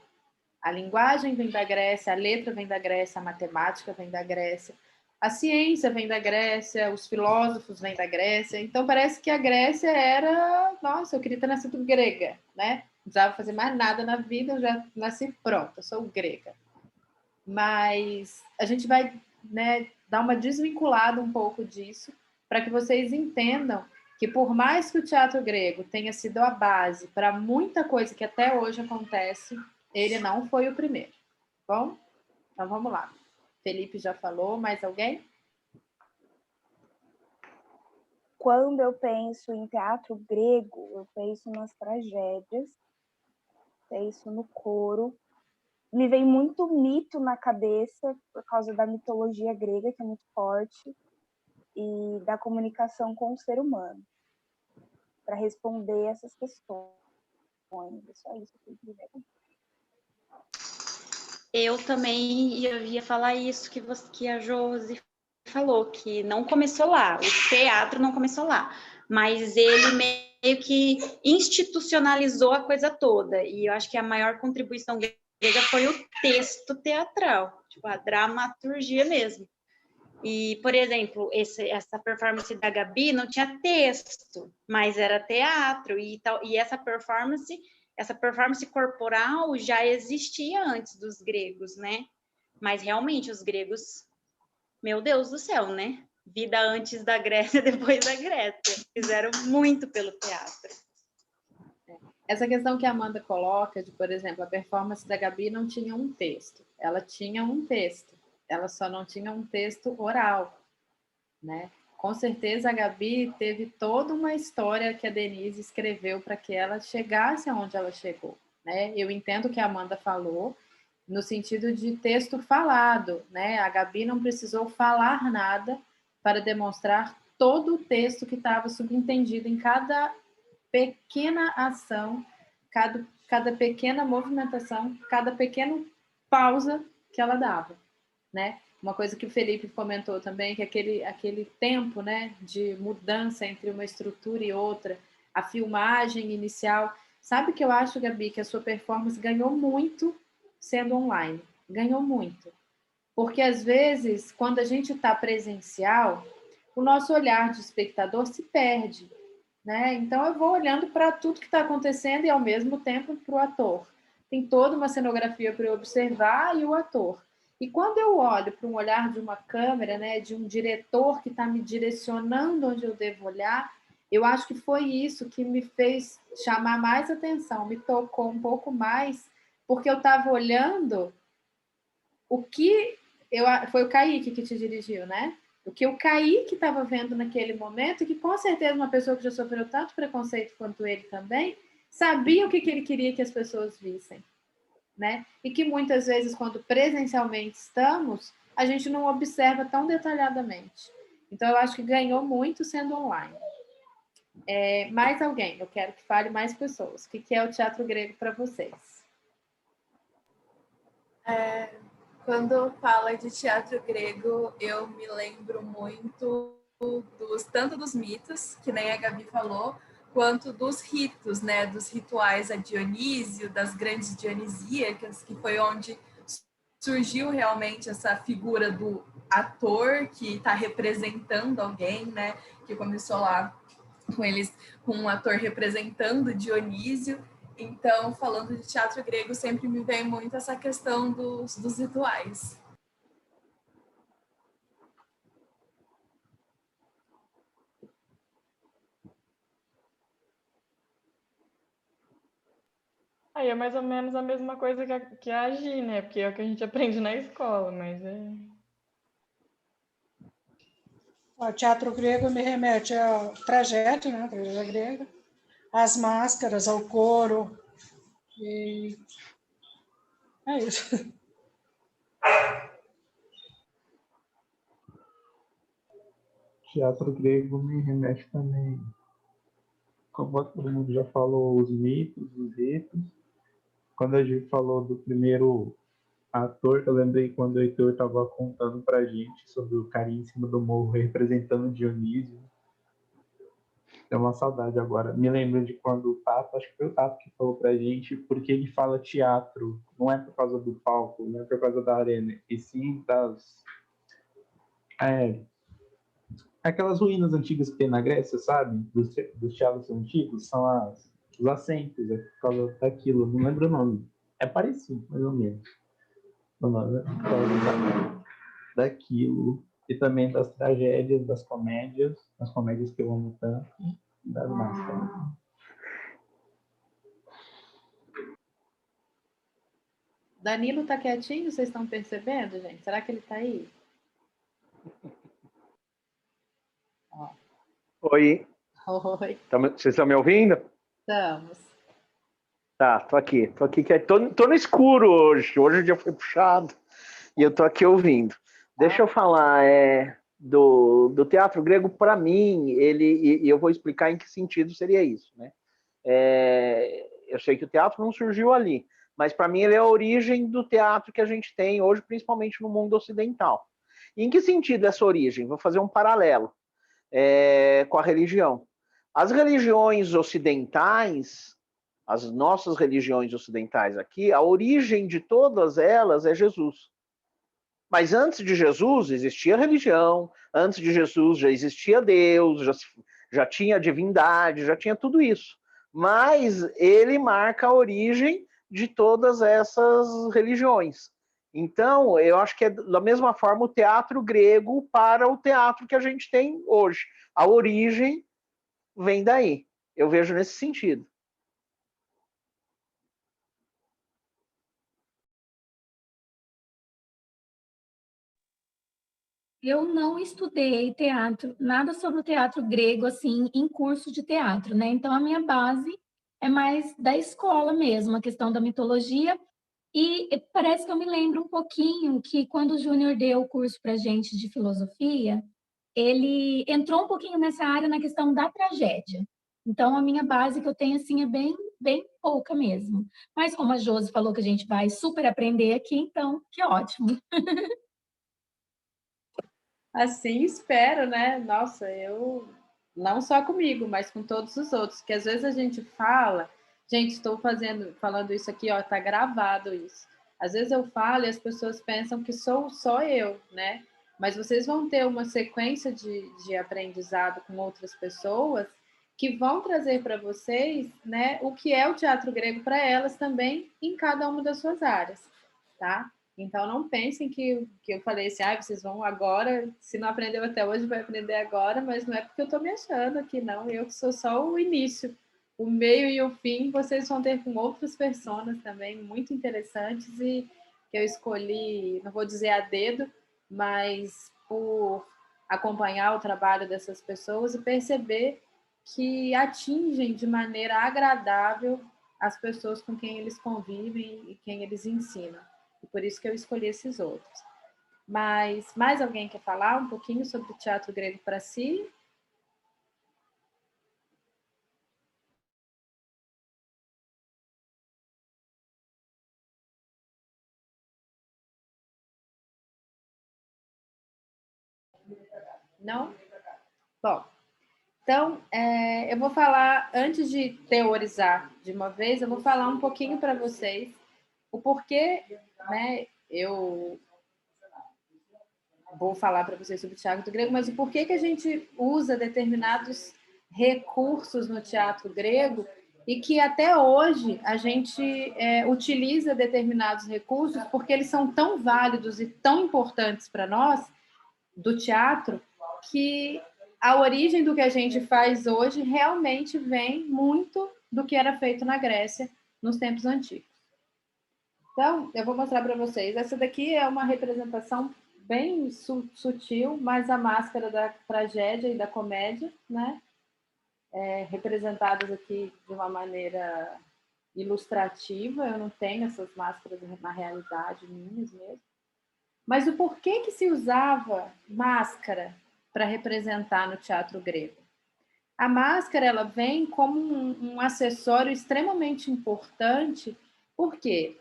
A linguagem vem da Grécia, a letra vem da Grécia, a matemática vem da Grécia, a ciência vem da Grécia, os filósofos vêm da Grécia. Então parece que a Grécia era, nossa, eu queria ter nascido grega, né? Não precisava fazer mais nada na vida, eu já nasci pronta, eu sou grega. Mas a gente vai, né, dar uma desvinculada um pouco disso, para que vocês entendam que por mais que o teatro grego tenha sido a base para muita coisa que até hoje acontece, ele não foi o primeiro. Bom, então vamos lá. Felipe já falou, mais alguém? Quando eu penso em teatro grego, eu penso nas tragédias, penso no coro. Me vem muito mito na cabeça, por causa da mitologia grega, que é muito forte, e da comunicação com o ser humano, para responder essas questões. É só isso que eu queria dizer. Eu também ia falar isso que a Josi falou, que não começou lá, o teatro não começou lá, mas ele meio que institucionalizou a coisa toda, e eu acho que a maior contribuição grega foi o texto teatral, tipo, a dramaturgia mesmo. E, por exemplo, essa performance da Gabi não tinha texto, mas era teatro, e essa performance corporal já existia antes dos gregos, né? Mas realmente os gregos, meu Deus do céu, né? Vida antes da Grécia, depois da Grécia. Fizeram muito pelo teatro. Essa questão que a Amanda coloca, de, por exemplo, a performance da Gabi não tinha um texto. Ela tinha um texto, ela só não tinha um texto oral, né? Com certeza a Gabi teve toda uma história que a Denise escreveu para que ela chegasse aonde ela chegou, né? Eu entendo o que a Amanda falou, no sentido de texto falado, né? A Gabi não precisou falar nada para demonstrar todo o texto que estava subentendido em cada pequena ação, cada pequena movimentação, cada pequena pausa que ela dava, né? Uma coisa que o Felipe comentou também, que aquele tempo, né, de mudança entre uma estrutura e outra, a filmagem inicial. Sabe que eu acho, Gabi, que a sua performance ganhou muito sendo online. Ganhou muito. Porque, às vezes, quando a gente está presencial, o nosso olhar de espectador se perde, né? Então, eu vou olhando para tudo que está acontecendo e, ao mesmo tempo, para o ator. Tem toda uma cenografia para eu observar e o ator. E quando eu olho para um olhar de uma câmera, né, de um diretor que está me direcionando onde eu devo olhar, eu acho que foi isso que me fez chamar mais atenção, me tocou um pouco mais, porque eu estava olhando o que... foi o Kaique que te dirigiu, né? O que o Kaique estava vendo naquele momento, e que com certeza uma pessoa que já sofreu tanto preconceito quanto ele também, sabia o que ele queria que as pessoas vissem, né? E que muitas vezes, quando presencialmente estamos, a gente não observa tão detalhadamente. Então, eu acho que ganhou muito sendo online. Mais alguém? Eu quero que fale mais pessoas. O que é o teatro grego para vocês? Quando fala de teatro grego, eu me lembro muito tanto dos mitos, que nem a Gabi falou, quanto dos ritos, né? Dos rituais a Dionísio, das grandes dionisíacas, que foi onde surgiu realmente essa figura do ator que está representando alguém, né? Que começou lá com um ator representando Dionísio. Então, falando de teatro grego, sempre me vem muito essa questão dos rituais. Aí é mais ou menos a mesma coisa que agir, né? Porque é o que a gente aprende na escola, mas O teatro grego me remete ao tragédia, né? A tragédia grega, às máscaras, ao coro. E é isso. Teatro grego me remete também, como todo mundo já falou, os mitos, os ritos. Quando a gente falou do primeiro ator, eu lembrei quando o Heitor estava contando pra gente sobre o carinha em cima do morro representando Dionísio. Deu uma saudade agora. Me lembro de quando o Tato, acho que foi o Tato que falou pra gente, porque ele fala teatro, não é por causa do palco, não é por causa da arena, e sim das... aquelas ruínas antigas que tem na Grécia, sabe? Dos teatros antigos, são os assentos, é por causa daquilo, não lembro o nome. É parecido, mais ou menos. O nome é por causa daquilo. E também das tragédias, das comédias, as comédias que eu amo tanto, das máscaras. Danilo tá quietinho, vocês estão percebendo, gente? Será que ele tá aí? Oi. Oi. Vocês estão me ouvindo? Estamos. Tá, tô aqui. Tô no escuro hoje. Hoje o dia foi puxado e eu tô aqui ouvindo. Deixa eu falar do teatro grego. Para mim, e eu vou explicar em que sentido seria isso, né? Eu sei que o teatro não surgiu ali, mas para mim ele é a origem do teatro que a gente tem hoje, principalmente no mundo ocidental. E em que sentido essa origem? Vou fazer um paralelo com a religião. As religiões ocidentais, as nossas religiões ocidentais aqui, a origem de todas elas é Jesus. Mas antes de Jesus existia religião, antes de Jesus já existia Deus, já tinha divindade, já tinha tudo isso. Mas ele marca a origem de todas essas religiões. Então, eu acho que é da mesma forma o teatro grego para o teatro que a gente tem hoje. A origem vem daí. Eu vejo nesse sentido. Eu não estudei teatro, nada sobre o teatro grego, assim, em curso de teatro, né? Então, a minha base é mais da escola mesmo, a questão da mitologia E parece que eu me lembro um pouquinho que quando o Júnior deu o curso para gente de filosofia, ele entrou um pouquinho nessa área na questão da tragédia. Então, a minha base que eu tenho, assim, é bem pouca mesmo. Mas como a Josi falou que a gente vai super aprender aqui, então, que ótimo. Assim espero, né? Nossa, eu não só comigo, mas com todos os outros, que às vezes a gente fala, gente, estou falando isso aqui, ó, tá gravado isso. Às vezes eu falo e as pessoas pensam que sou só eu, né? Mas vocês vão ter uma sequência de aprendizado com outras pessoas que vão trazer para vocês, né, o que é o teatro grego para elas também em cada uma das suas áreas, tá? Então, não pensem que eu falei assim, ah, vocês vão agora, se não aprendeu até hoje, vai aprender agora, mas não é porque eu estou me achando aqui, não. Eu sou só o início. O meio e o fim vocês vão ter com outras pessoas também muito interessantes e que eu escolhi, não vou dizer a dedo, mas por acompanhar o trabalho dessas pessoas e perceber que atingem de maneira agradável as pessoas com quem eles convivem e quem eles ensinam. E por isso que eu escolhi esses outros. Mas mais alguém quer falar um pouquinho sobre o teatro grego para si? Não? Bom, então eu vou falar, antes de teorizar de uma vez, eu vou falar um pouquinho para vocês o porquê, né, eu vou falar para vocês sobre o teatro grego, mas o porquê que a gente usa determinados recursos no teatro grego e que até hoje a gente utiliza determinados recursos porque eles são tão válidos e tão importantes para nós, do teatro, que a origem do que a gente faz hoje realmente vem muito do que era feito na Grécia nos tempos antigos. Então, eu vou mostrar para vocês. Essa daqui é uma representação bem sutil, mas a máscara da tragédia e da comédia, né? Representadas aqui de uma maneira ilustrativa. Eu não tenho essas máscaras na realidade minhas mesmo. Mas o porquê que se usava máscara para representar no teatro grego? A máscara ela vem como um acessório extremamente importante, porque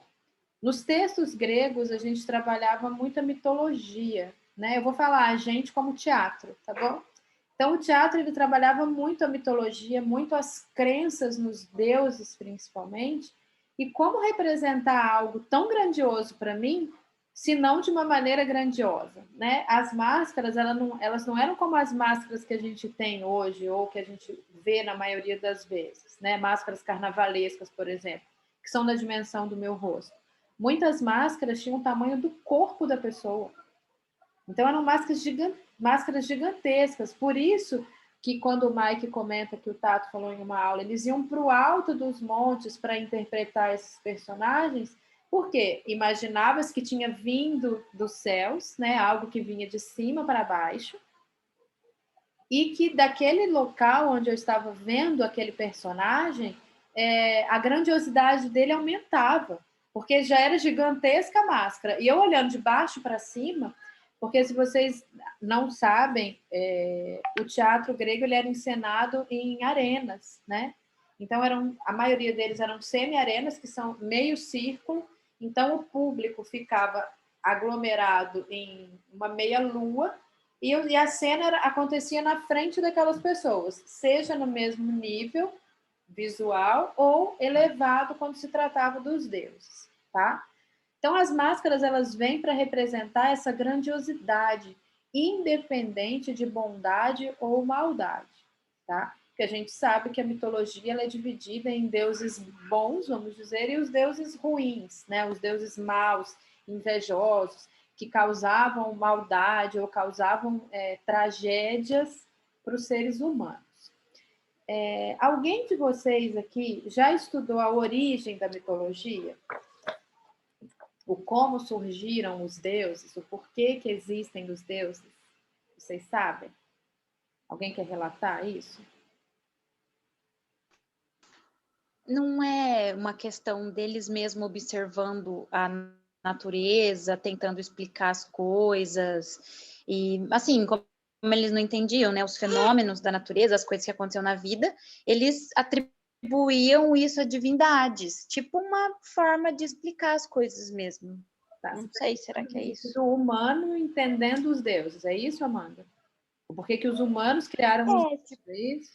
nos textos gregos, a gente trabalhava muito a mitologia, né? Eu vou falar a gente como teatro, tá bom? Então, o teatro ele trabalhava muito a mitologia, muito as crenças nos deuses, principalmente, e como representar algo tão grandioso para mim, se não de uma maneira grandiosa, né? As máscaras, elas não eram como as máscaras que a gente tem hoje, ou que a gente vê na maioria das vezes, né? Máscaras carnavalescas, por exemplo, que são da dimensão do meu rosto. Muitas máscaras tinham o tamanho do corpo da pessoa. Então, eram máscaras gigantescas. Por isso que quando o Mike comenta que o Tato falou em uma aula, eles iam para o alto dos montes para interpretar esses personagens, porque imaginava-se que tinha vindo dos céus, né, algo que vinha de cima para baixo, e que daquele local onde eu estava vendo aquele personagem, a grandiosidade dele aumentava, porque já era gigantesca a máscara. E eu olhando de baixo para cima, porque se vocês não sabem, o teatro grego ele era encenado em arenas, né? Então a maioria deles eram semi-arenas, que são meio círculo, então o público ficava aglomerado em uma meia-lua, e a cena acontecia na frente daquelas pessoas, seja no mesmo nível visual ou elevado quando se tratava dos deuses, tá? Então, as máscaras, elas vêm para representar essa grandiosidade, independente de bondade ou maldade, tá? Porque a gente sabe que a mitologia ela é dividida em deuses bons, vamos dizer, e os deuses ruins, né? Os deuses maus, invejosos, que causavam maldade ou causavam tragédias para os seres humanos. Alguém de vocês aqui já estudou a origem da mitologia? O como surgiram os deuses, o porquê que existem os deuses? Vocês sabem? Alguém quer relatar isso? não é uma questão deles mesmo observando a natureza, tentando explicar as coisas, e assim, como eles não entendiam, né, os fenômenos da natureza, as coisas que aconteciam na vida, eles atribuíam isso a divindades, tipo uma forma de explicar as coisas mesmo. Tá? Não sei, será que é isso? Do humano entendendo os deuses, é isso, Amanda? Por que os humanos criaram os deuses, é isso?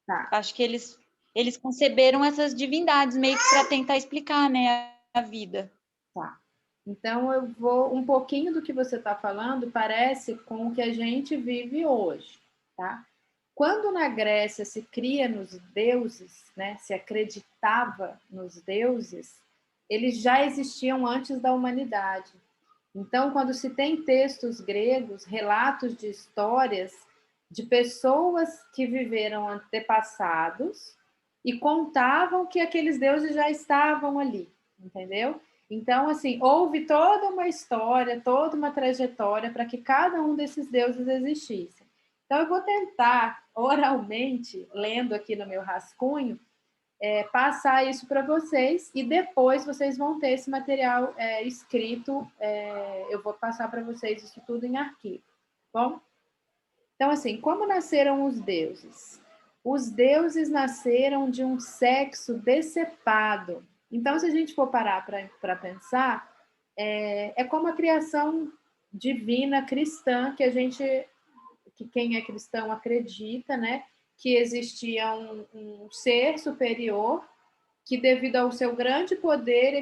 Tá. Acho que eles conceberam essas divindades meio que para tentar explicar, né, a vida. Tá. Então, eu vou... Um pouquinho do que você está falando parece com o que a gente vive hoje, tá? Quando na Grécia se cria nos deuses, né, se acreditava nos deuses, eles já existiam antes da humanidade. Então, quando se tem textos gregos, relatos de histórias de pessoas que viveram antepassados e contavam que aqueles deuses já estavam ali, entendeu? Então, assim, houve toda uma história, toda uma trajetória para que cada um desses deuses existisse. Então, eu vou tentar, oralmente, lendo aqui no meu rascunho, passar isso para vocês e depois vocês vão ter esse material escrito. Eu vou passar para vocês isso tudo em arquivo, tá bom? Então, assim, como nasceram os deuses? Os deuses nasceram de um sexo decepado. Então, se a gente for parar para pensar, é como a criação divina cristã que quem é cristão acredita, né? Que existia um ser superior que, devido ao seu grande poder,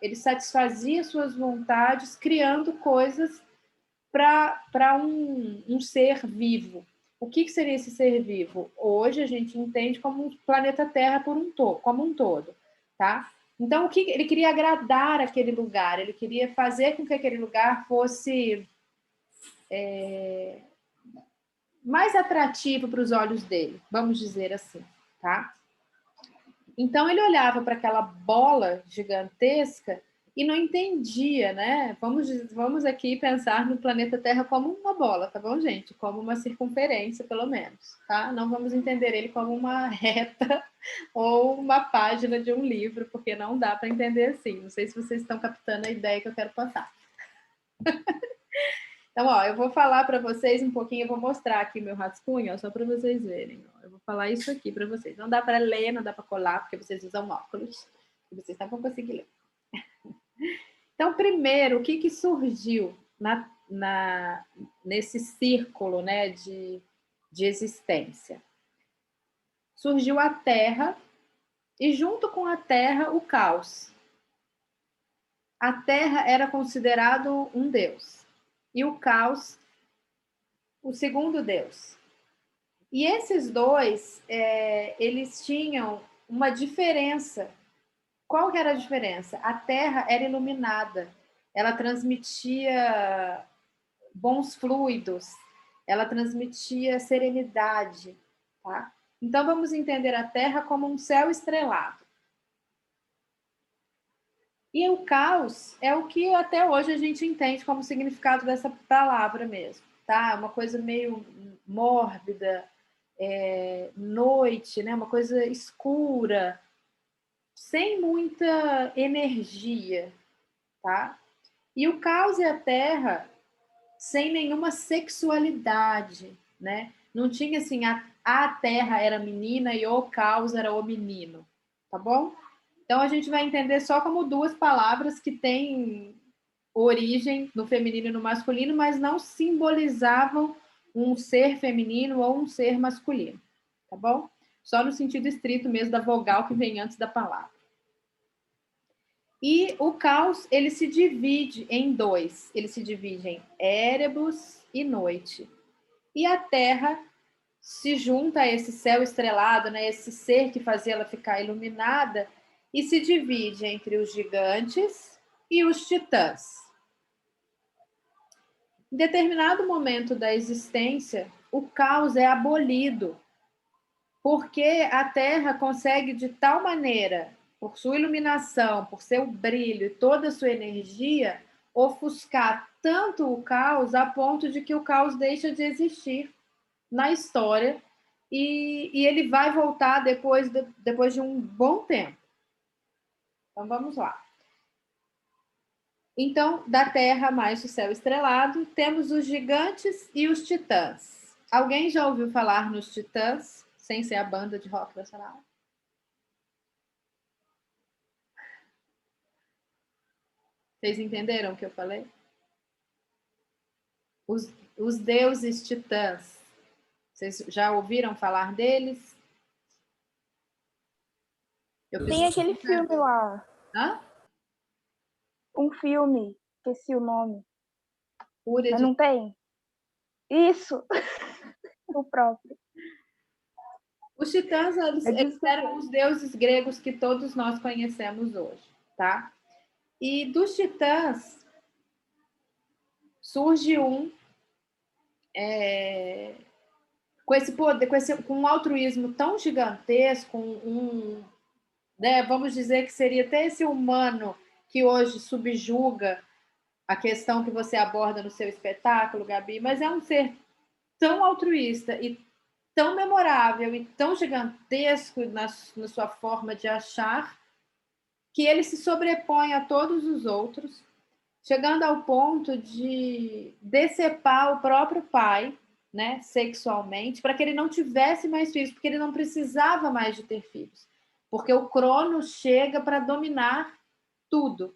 ele satisfazia suas vontades criando coisas para um ser vivo. O que seria esse ser vivo? Hoje a gente entende como o planeta Terra como um todo, tá? Então, ele queria agradar aquele lugar, ele queria fazer com que aquele lugar fosse mais atrativo para os olhos dele, vamos dizer assim, tá? Então ele olhava para aquela bola gigantesca e não entendia, né? Vamos aqui pensar no planeta Terra como uma bola, tá bom, gente? Como uma circunferência, pelo menos, tá? Não vamos entender ele como uma reta ou uma página de um livro, porque não dá para entender assim. Não sei se vocês estão captando a ideia que eu quero passar. Então, ó, eu vou falar para vocês um pouquinho, eu vou mostrar aqui meu rascunho, ó, só para vocês verem. Ó. Eu vou falar isso aqui para vocês. Não dá para ler, não dá para colar, porque vocês usam óculos, e vocês não vão conseguir ler. Então, primeiro, o que surgiu nesse círculo, né, de existência? Surgiu a Terra e, junto com a Terra, o caos. A Terra era considerado um deus e o caos o segundo deus. E esses dois, eles tinham uma diferença. Qual que era a diferença? A Terra era iluminada, ela transmitia bons fluidos, ela transmitia serenidade, tá? Então vamos entender a Terra como um céu estrelado. E o caos é o que até hoje a gente entende como significado dessa palavra mesmo, tá? Uma coisa meio mórbida, noite, né? Uma coisa escura, sem muita energia, tá? E o caos e a Terra sem nenhuma sexualidade, né? Não tinha assim, a Terra era menina e o caos era o menino, tá bom? Então a gente vai entender só como duas palavras que têm origem no feminino e no masculino, mas não simbolizavam um ser feminino ou um ser masculino, tá bom? Só no sentido estrito mesmo da vogal que vem antes da palavra. E o caos, ele se divide em dois. Ele se divide em Erebus e noite. E a Terra se junta a esse céu estrelado, né, esse ser que fazia ela ficar iluminada, e se divide entre os gigantes e os titãs. Em determinado momento da existência, o caos é abolido, porque a Terra consegue de tal maneira, por sua iluminação, por seu brilho e toda a sua energia, ofuscar tanto o caos a ponto de que o caos deixa de existir na história e ele vai voltar depois de um bom tempo. Então, vamos lá. Então, da Terra mais o céu estrelado, temos os gigantes e os titãs. Alguém já ouviu falar nos titãs, sem ser a banda de rock nacional? Vocês entenderam o que eu falei? Os deuses titãs. Vocês já ouviram falar deles? Tem aquele filme lá. Hã? Um filme, esqueci o nome. Fúria Mas de... não tem? Isso! O próprio. Os titãs, eles eram os deuses gregos que todos nós conhecemos hoje, tá? E dos titãs surge com esse poder, com um altruísmo tão gigantesco, né, vamos dizer que seria até esse humano que hoje subjuga a questão que você aborda no seu espetáculo, Gabi, mas é um ser tão altruísta e tão memorável e tão gigantesco na sua forma de achar, que ele se sobrepõe a todos os outros, chegando ao ponto de decepar o próprio pai, né, sexualmente, para que ele não tivesse mais filhos, porque ele não precisava mais de ter filhos, porque o Cronos chega para dominar tudo.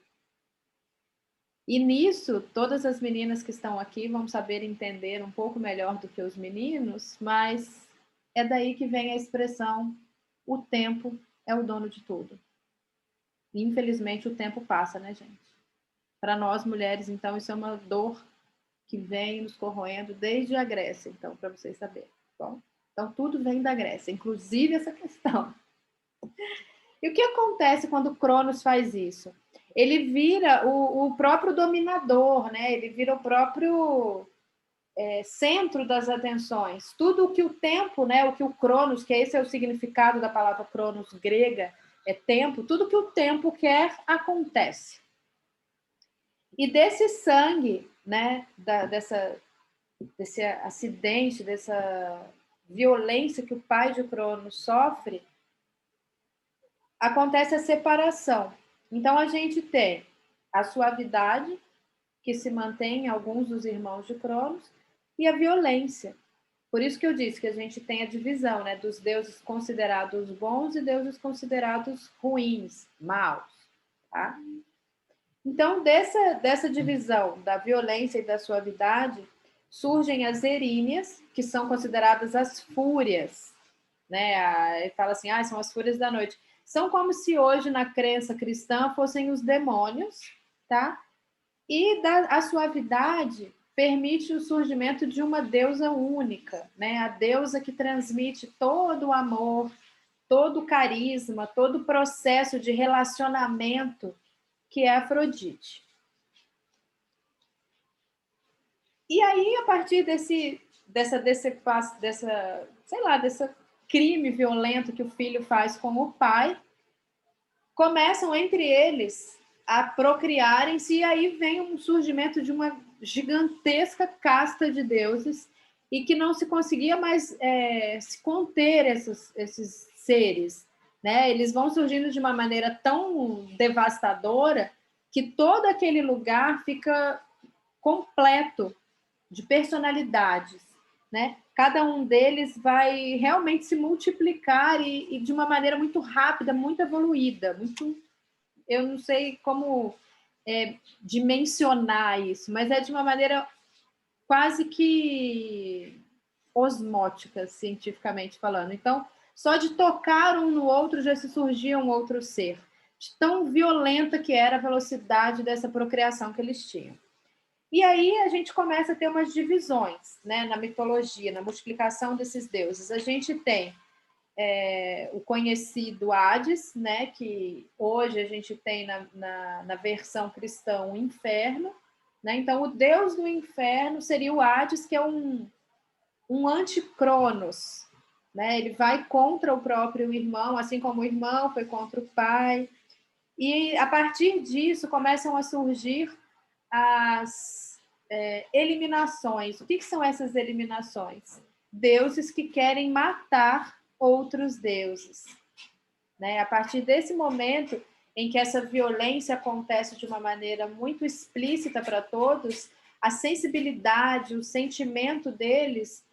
E nisso, todas as meninas que estão aqui vão saber entender um pouco melhor do que os meninos, mas é daí que vem a expressão: o tempo é o dono de tudo. E, infelizmente, o tempo passa, né, gente? Para nós mulheres, então, isso é uma dor que vem nos corroendo desde a Grécia, então, para vocês saberem. Bom, então, tudo vem da Grécia, inclusive essa questão. E o que acontece quando Cronos faz isso? Ele vira o próprio dominador, né? Ele vira o próprio centro das atenções. Tudo o que o tempo, né? O que o Cronos, que esse é o significado da palavra Cronos grega, é tempo, tudo que o tempo quer acontece. E desse sangue, né? Desse acidente, dessa violência que o pai de Cronos sofre, acontece a separação. Então, a gente tem a suavidade, que se mantém em alguns dos irmãos de Cronos, e a violência. Por isso que eu disse que a gente tem a divisão, né, dos deuses considerados bons e deuses considerados ruins, maus. Tá? Então, dessa divisão da violência e da suavidade, surgem as eríneas, que são consideradas as fúrias. Né? Ele fala assim, são as fúrias da noite. São como se hoje, na crença cristã, fossem os demônios, tá? E a suavidade permite o surgimento de uma deusa única, né? A deusa que transmite todo o amor, todo o carisma, todo o processo de relacionamento, que é Afrodite. E aí, a partir desse crime violento que o filho faz com o pai, começam entre eles a procriarem-se, e aí vem um surgimento de uma gigantesca casta de deuses, e que não se conseguia mais se conter esses seres. Né? Eles vão surgindo de uma maneira tão devastadora que todo aquele lugar fica completo de personalidades. Né? Cada um deles vai realmente se multiplicar e de uma maneira muito rápida, muito evoluída, eu não sei como dimensionar isso, mas é de uma maneira quase que osmótica, cientificamente falando. Então, só de tocar um no outro já se surgia um outro ser, de tão violenta que era a velocidade dessa procriação que eles tinham. E aí a gente começa a ter umas divisões, né, na mitologia, na multiplicação desses deuses. A gente tem o conhecido Hades, né, que hoje a gente tem na versão cristã o inferno. Né? Então, o deus do inferno seria o Hades, que é um anticronos. Né? Ele vai contra o próprio irmão, assim como o irmão foi contra o pai. E, a partir disso, começam a surgir as eliminações. O que são essas eliminações? deuses que querem matar outros deuses. Né? A partir desse momento em que essa violência acontece de uma maneira muito explícita para todos, a sensibilidade, o sentimento deles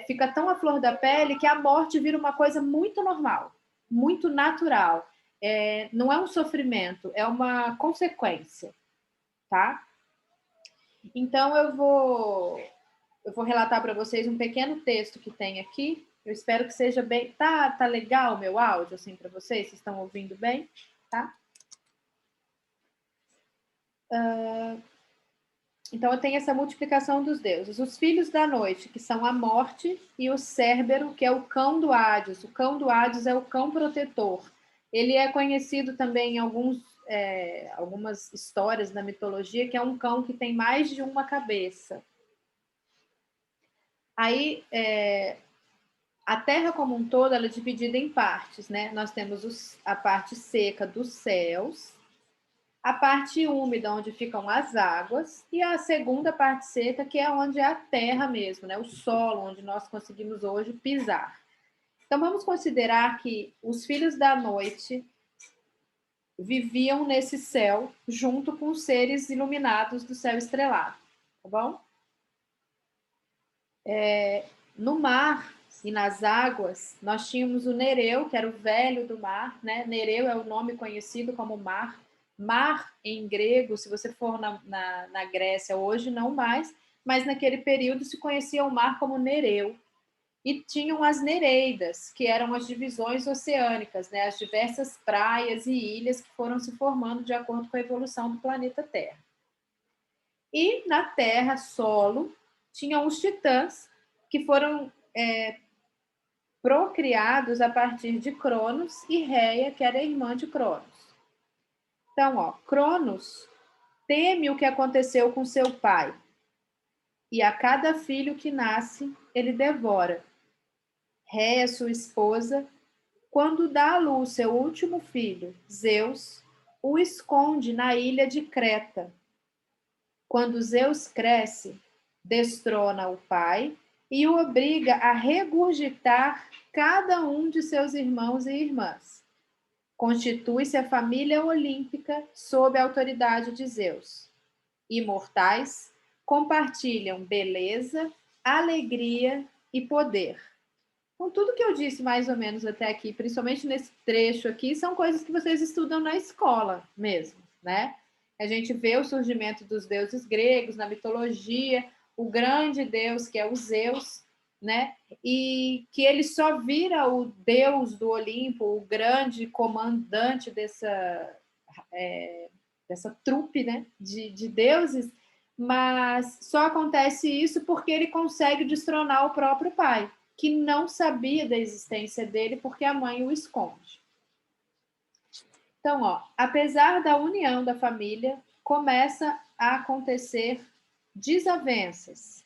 fica tão à flor da pele que a morte vira uma coisa muito normal, muito natural. Não é um sofrimento, é uma consequência, tá? Então eu vou relatar para vocês um pequeno texto que tem aqui. Eu espero que seja bem... Tá legal o meu áudio assim para vocês? Vocês estão ouvindo bem? Tá? Então eu tenho essa multiplicação dos deuses. Os filhos da noite, que são a morte, e o Cérbero, que é o cão do Hades. O cão do Hades é o cão protetor. Ele é conhecido também em algumas histórias da mitologia, que é um cão que tem mais de uma cabeça. Aí, a Terra como um todo, ela é dividida em partes, né? Nós temos a parte seca dos céus, a parte úmida, onde ficam as águas, e a segunda parte seca, que é onde é a terra mesmo, né? O solo, onde nós conseguimos hoje pisar. Então, vamos considerar que os filhos da noite viviam nesse céu junto com os seres iluminados do céu estrelado, tá bom? No mar e nas águas, nós tínhamos o Nereu, que era o velho do mar, né? Nereu é o nome conhecido como mar. Mar, em grego, se você for na Grécia hoje, não mais, mas naquele período se conhecia o mar como Nereu. E tinham as Nereidas, que eram as divisões oceânicas, né? As diversas praias e ilhas que foram se formando de acordo com a evolução do planeta Terra. E na Terra, solo, tinham os titãs, que foram procriados a partir de Cronos e Reia, que era irmã de Cronos. Então, Cronos teme o que aconteceu com seu pai, e a cada filho que nasce, ele devora. Reia, sua esposa, quando dá à luz seu último filho, Zeus, o esconde na ilha de Creta. Quando Zeus cresce, destrona o pai e o obriga a regurgitar cada um de seus irmãos e irmãs. Constitui-se a família olímpica sob a autoridade de Zeus. Imortais, compartilham beleza, alegria e poder. Com tudo que eu disse mais ou menos até aqui, principalmente nesse trecho aqui, são coisas que vocês estudam na escola mesmo, né? A gente vê o surgimento dos deuses gregos na mitologia, o grande deus que é o Zeus, né? E que ele só vira o deus do Olimpo, o grande comandante dessa trupe, né? de deuses, mas só acontece isso porque ele consegue destronar o próprio pai, que não sabia da existência dele porque a mãe o esconde. Então, apesar da união da família, começa a acontecer desavenças,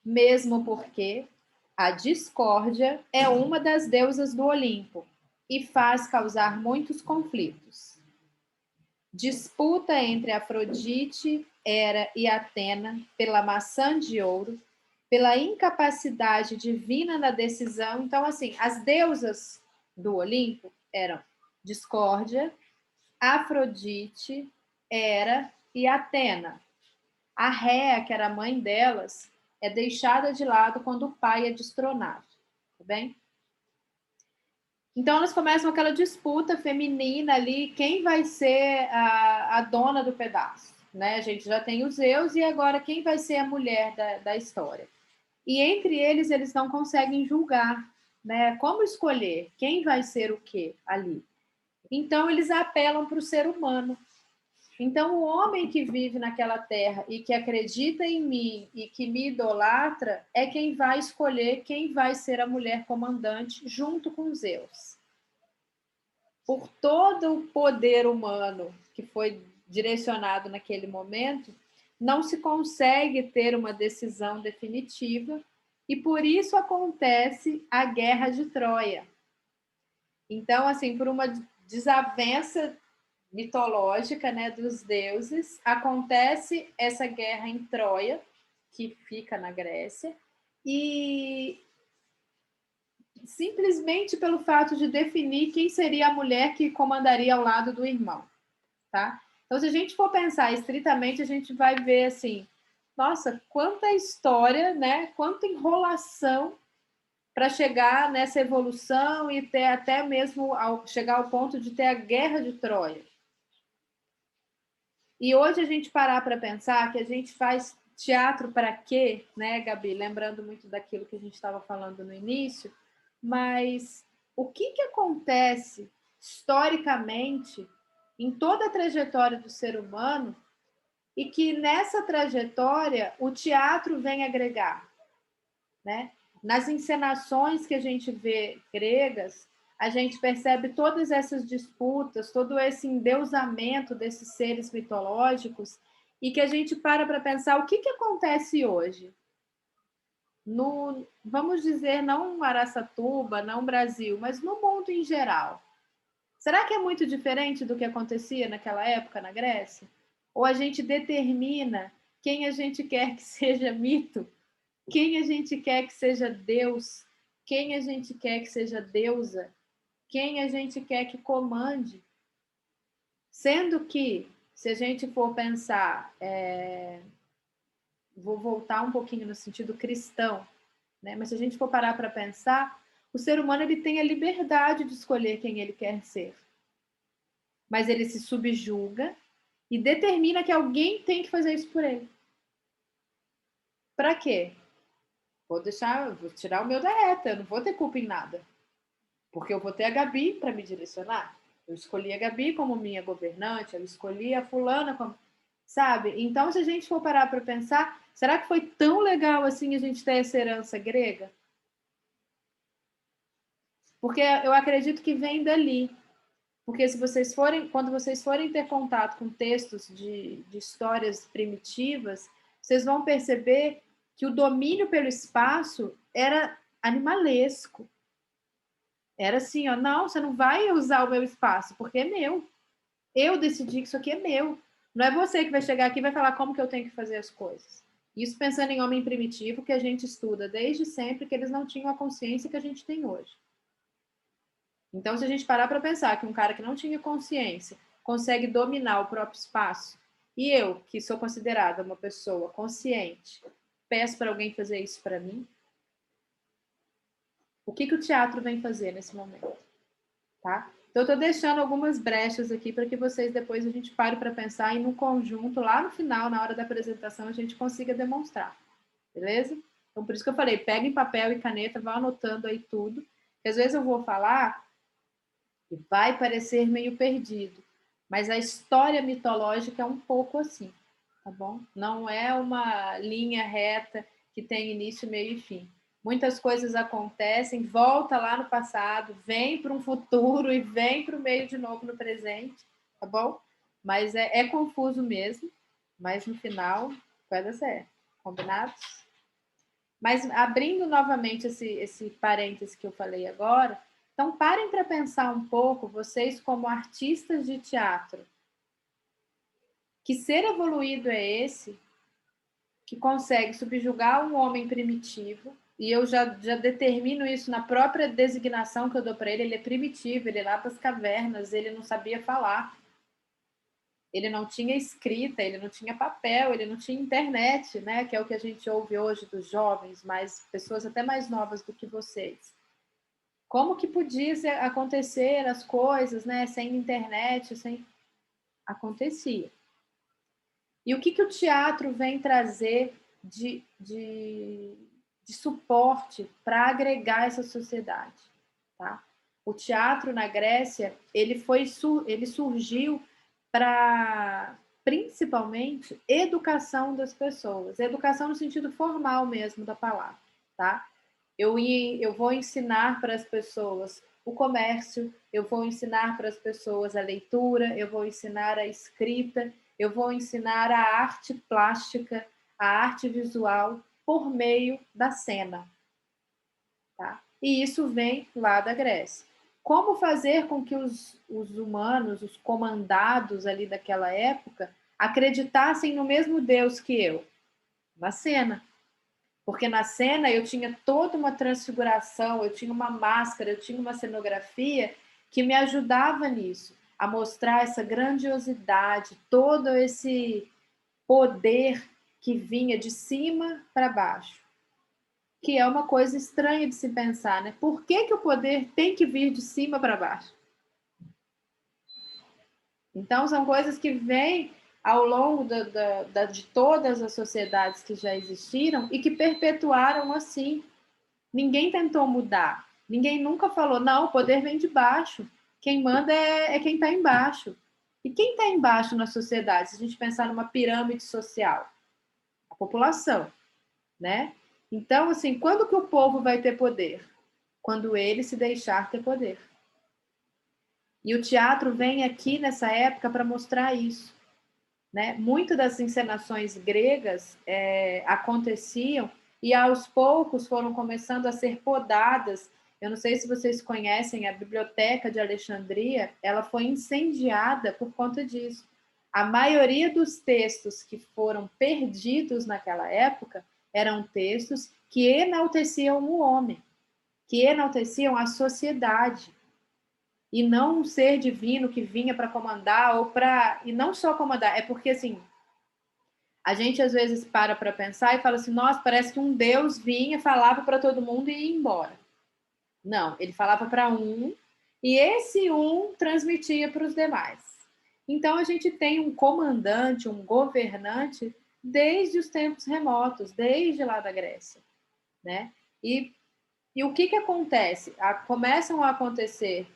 mesmo porque a discórdia é uma das deusas do Olimpo e faz causar muitos conflitos. Disputa entre Afrodite, Hera e Atena pela maçã de ouro, pela incapacidade divina na decisão. Então, assim, as deusas do Olimpo eram Discórdia, Afrodite, Hera e Atena. A Réa, que era a mãe delas, é deixada de lado quando o pai é destronado, tá bem? Então, elas começam aquela disputa feminina ali, quem vai ser a dona do pedaço, né? A gente já tem os Zeus e agora quem vai ser a mulher da história? E entre eles não conseguem julgar, né? Como escolher quem vai ser o quê ali? Então, eles apelam para o ser humano. Então, o homem que vive naquela terra e que acredita em mim e que me idolatra é quem vai escolher quem vai ser a mulher comandante junto com Zeus. Por todo o poder humano que foi direcionado naquele momento, não se consegue ter uma decisão definitiva e por isso acontece a Guerra de Troia. Então, assim, por uma desavença mitológica, né, dos deuses, acontece essa guerra em Troia, que fica na Grécia, e simplesmente pelo fato de definir quem seria a mulher que comandaria ao lado do irmão, tá? Então, se a gente for pensar estritamente, a gente vai ver assim, nossa, quanta história, né? Quanta enrolação para chegar nessa evolução e ter até mesmo chegar ao ponto de ter a Guerra de Troia. E hoje a gente parar para pensar que a gente faz teatro para quê, né, Gabi? Lembrando muito daquilo que a gente estava falando no início, mas o que acontece historicamente em toda a trajetória do ser humano e que nessa trajetória o teatro vem agregar, né? Nas encenações que a gente vê gregas, a gente percebe todas essas disputas, todo esse endeusamento desses seres mitológicos, e que a gente para pensar o que acontece hoje. Vamos dizer, não Araçatuba, não Brasil, mas no mundo em geral. Será que é muito diferente do que acontecia naquela época na Grécia? Ou a gente determina quem a gente quer que seja mito, quem a gente quer que seja Deus, quem a gente quer que seja deusa, quem a gente quer que comande? Sendo que, se a gente for pensar, vou voltar um pouquinho no sentido cristão, né? Mas se a gente for parar para pensar, o ser humano ele tem a liberdade de escolher quem ele quer ser. Mas ele se subjuga e determina que alguém tem que fazer isso por ele. Para quê? Vou tirar o meu da reta, eu não vou ter culpa em nada. Porque eu vou ter a Gabi para me direcionar. Eu escolhi a Gabi como minha governante, eu escolhi a fulana como... Sabe? Então, se a gente for parar para pensar, será que foi tão legal assim a gente ter essa herança grega? Porque eu acredito que vem dali. Porque quando vocês forem ter contato com textos de histórias primitivas, vocês vão perceber que o domínio pelo espaço era animalesco. Era assim, ó, não, você não vai usar o meu espaço, porque é meu. Eu decidi que isso aqui é meu. Não é você que vai chegar aqui e vai falar como que eu tenho que fazer as coisas. Isso pensando em homem primitivo, que a gente estuda desde sempre, que eles não tinham a consciência que a gente tem hoje. Então, se a gente parar para pensar que um cara que não tinha consciência consegue dominar o próprio espaço, e eu, que sou considerada uma pessoa consciente, peço para alguém fazer isso para mim, o que o teatro vem fazer nesse momento? Tá? Então, eu estou deixando algumas brechas aqui para que vocês depois a gente pare para pensar e no conjunto, lá no final, na hora da apresentação, a gente consiga demonstrar. Beleza? Então, por isso que eu falei, peguem papel e caneta, vá anotando aí tudo. Porque às vezes eu vou falar e vai parecer meio perdido, mas a história mitológica é um pouco assim, tá bom? Não é uma linha reta que tem início, meio e fim. Muitas coisas acontecem, volta lá no passado, vem para um futuro e vem para o meio de novo no presente, tá bom? Mas é confuso mesmo, mas no final vai dar certo. Combinados? Mas abrindo novamente esse parêntese que eu falei agora, então parem para pensar um pouco, vocês como artistas de teatro, que ser evoluído é esse que consegue subjugar um homem primitivo, e eu já determino isso na própria designação que eu dou para ele, ele é primitivo, ele é lá das cavernas, ele não sabia falar, ele não tinha escrita, ele não tinha papel, ele não tinha internet, né? Que é o que a gente ouve hoje dos jovens, mas pessoas até mais novas do que vocês. Como que podia acontecer as coisas, né? Sem internet, sem... Acontecia. E o que o teatro vem trazer de suporte para agregar essa sociedade, tá? O teatro na Grécia, ele surgiu para, principalmente, educação das pessoas. Educação no sentido formal mesmo da palavra, tá? Eu vou ensinar para as pessoas o comércio, eu vou ensinar para as pessoas a leitura, eu vou ensinar a escrita, eu vou ensinar a arte plástica, a arte visual, por meio da cena. Tá? E isso vem lá da Grécia. Como fazer com que os humanos, os comandados ali daquela época, acreditassem no mesmo Deus que eu? Na cena. Porque na cena eu tinha toda uma transfiguração, eu tinha uma máscara, eu tinha uma cenografia que me ajudava nisso, a mostrar essa grandiosidade, todo esse poder que vinha de cima para baixo, que é uma coisa estranha de se pensar, né? Por que que o poder tem que vir de cima para baixo? Então, são coisas que vêm ao longo de todas as sociedades que já existiram e que perpetuaram assim. Ninguém tentou mudar. Ninguém nunca falou, não, o poder vem de baixo. Quem manda é quem está embaixo. E quem está embaixo na sociedade? Se a gente pensar numa pirâmide social, a população, né? Então, assim, quando que o povo vai ter poder? Quando ele se deixar ter poder. E o teatro vem aqui nessa época para mostrar isso, né? Muitas das encenações gregas aconteciam e aos poucos foram começando a ser podadas. Eu não sei se vocês conhecem a Biblioteca de Alexandria, ela foi incendiada por conta disso. A maioria dos textos que foram perdidos naquela época eram textos que enalteciam o homem, que enalteciam a sociedade, e não um ser divino que vinha para comandar ou para... E não só comandar, é porque, assim, a gente às vezes para pensar e fala assim, nossa, parece que um Deus vinha, falava para todo mundo e ia embora. Não, ele falava para um e esse um transmitia para os demais. Então, a gente tem um comandante, um governante, desde os tempos remotos, desde lá da Grécia, né? E o que acontece? Começam a acontecer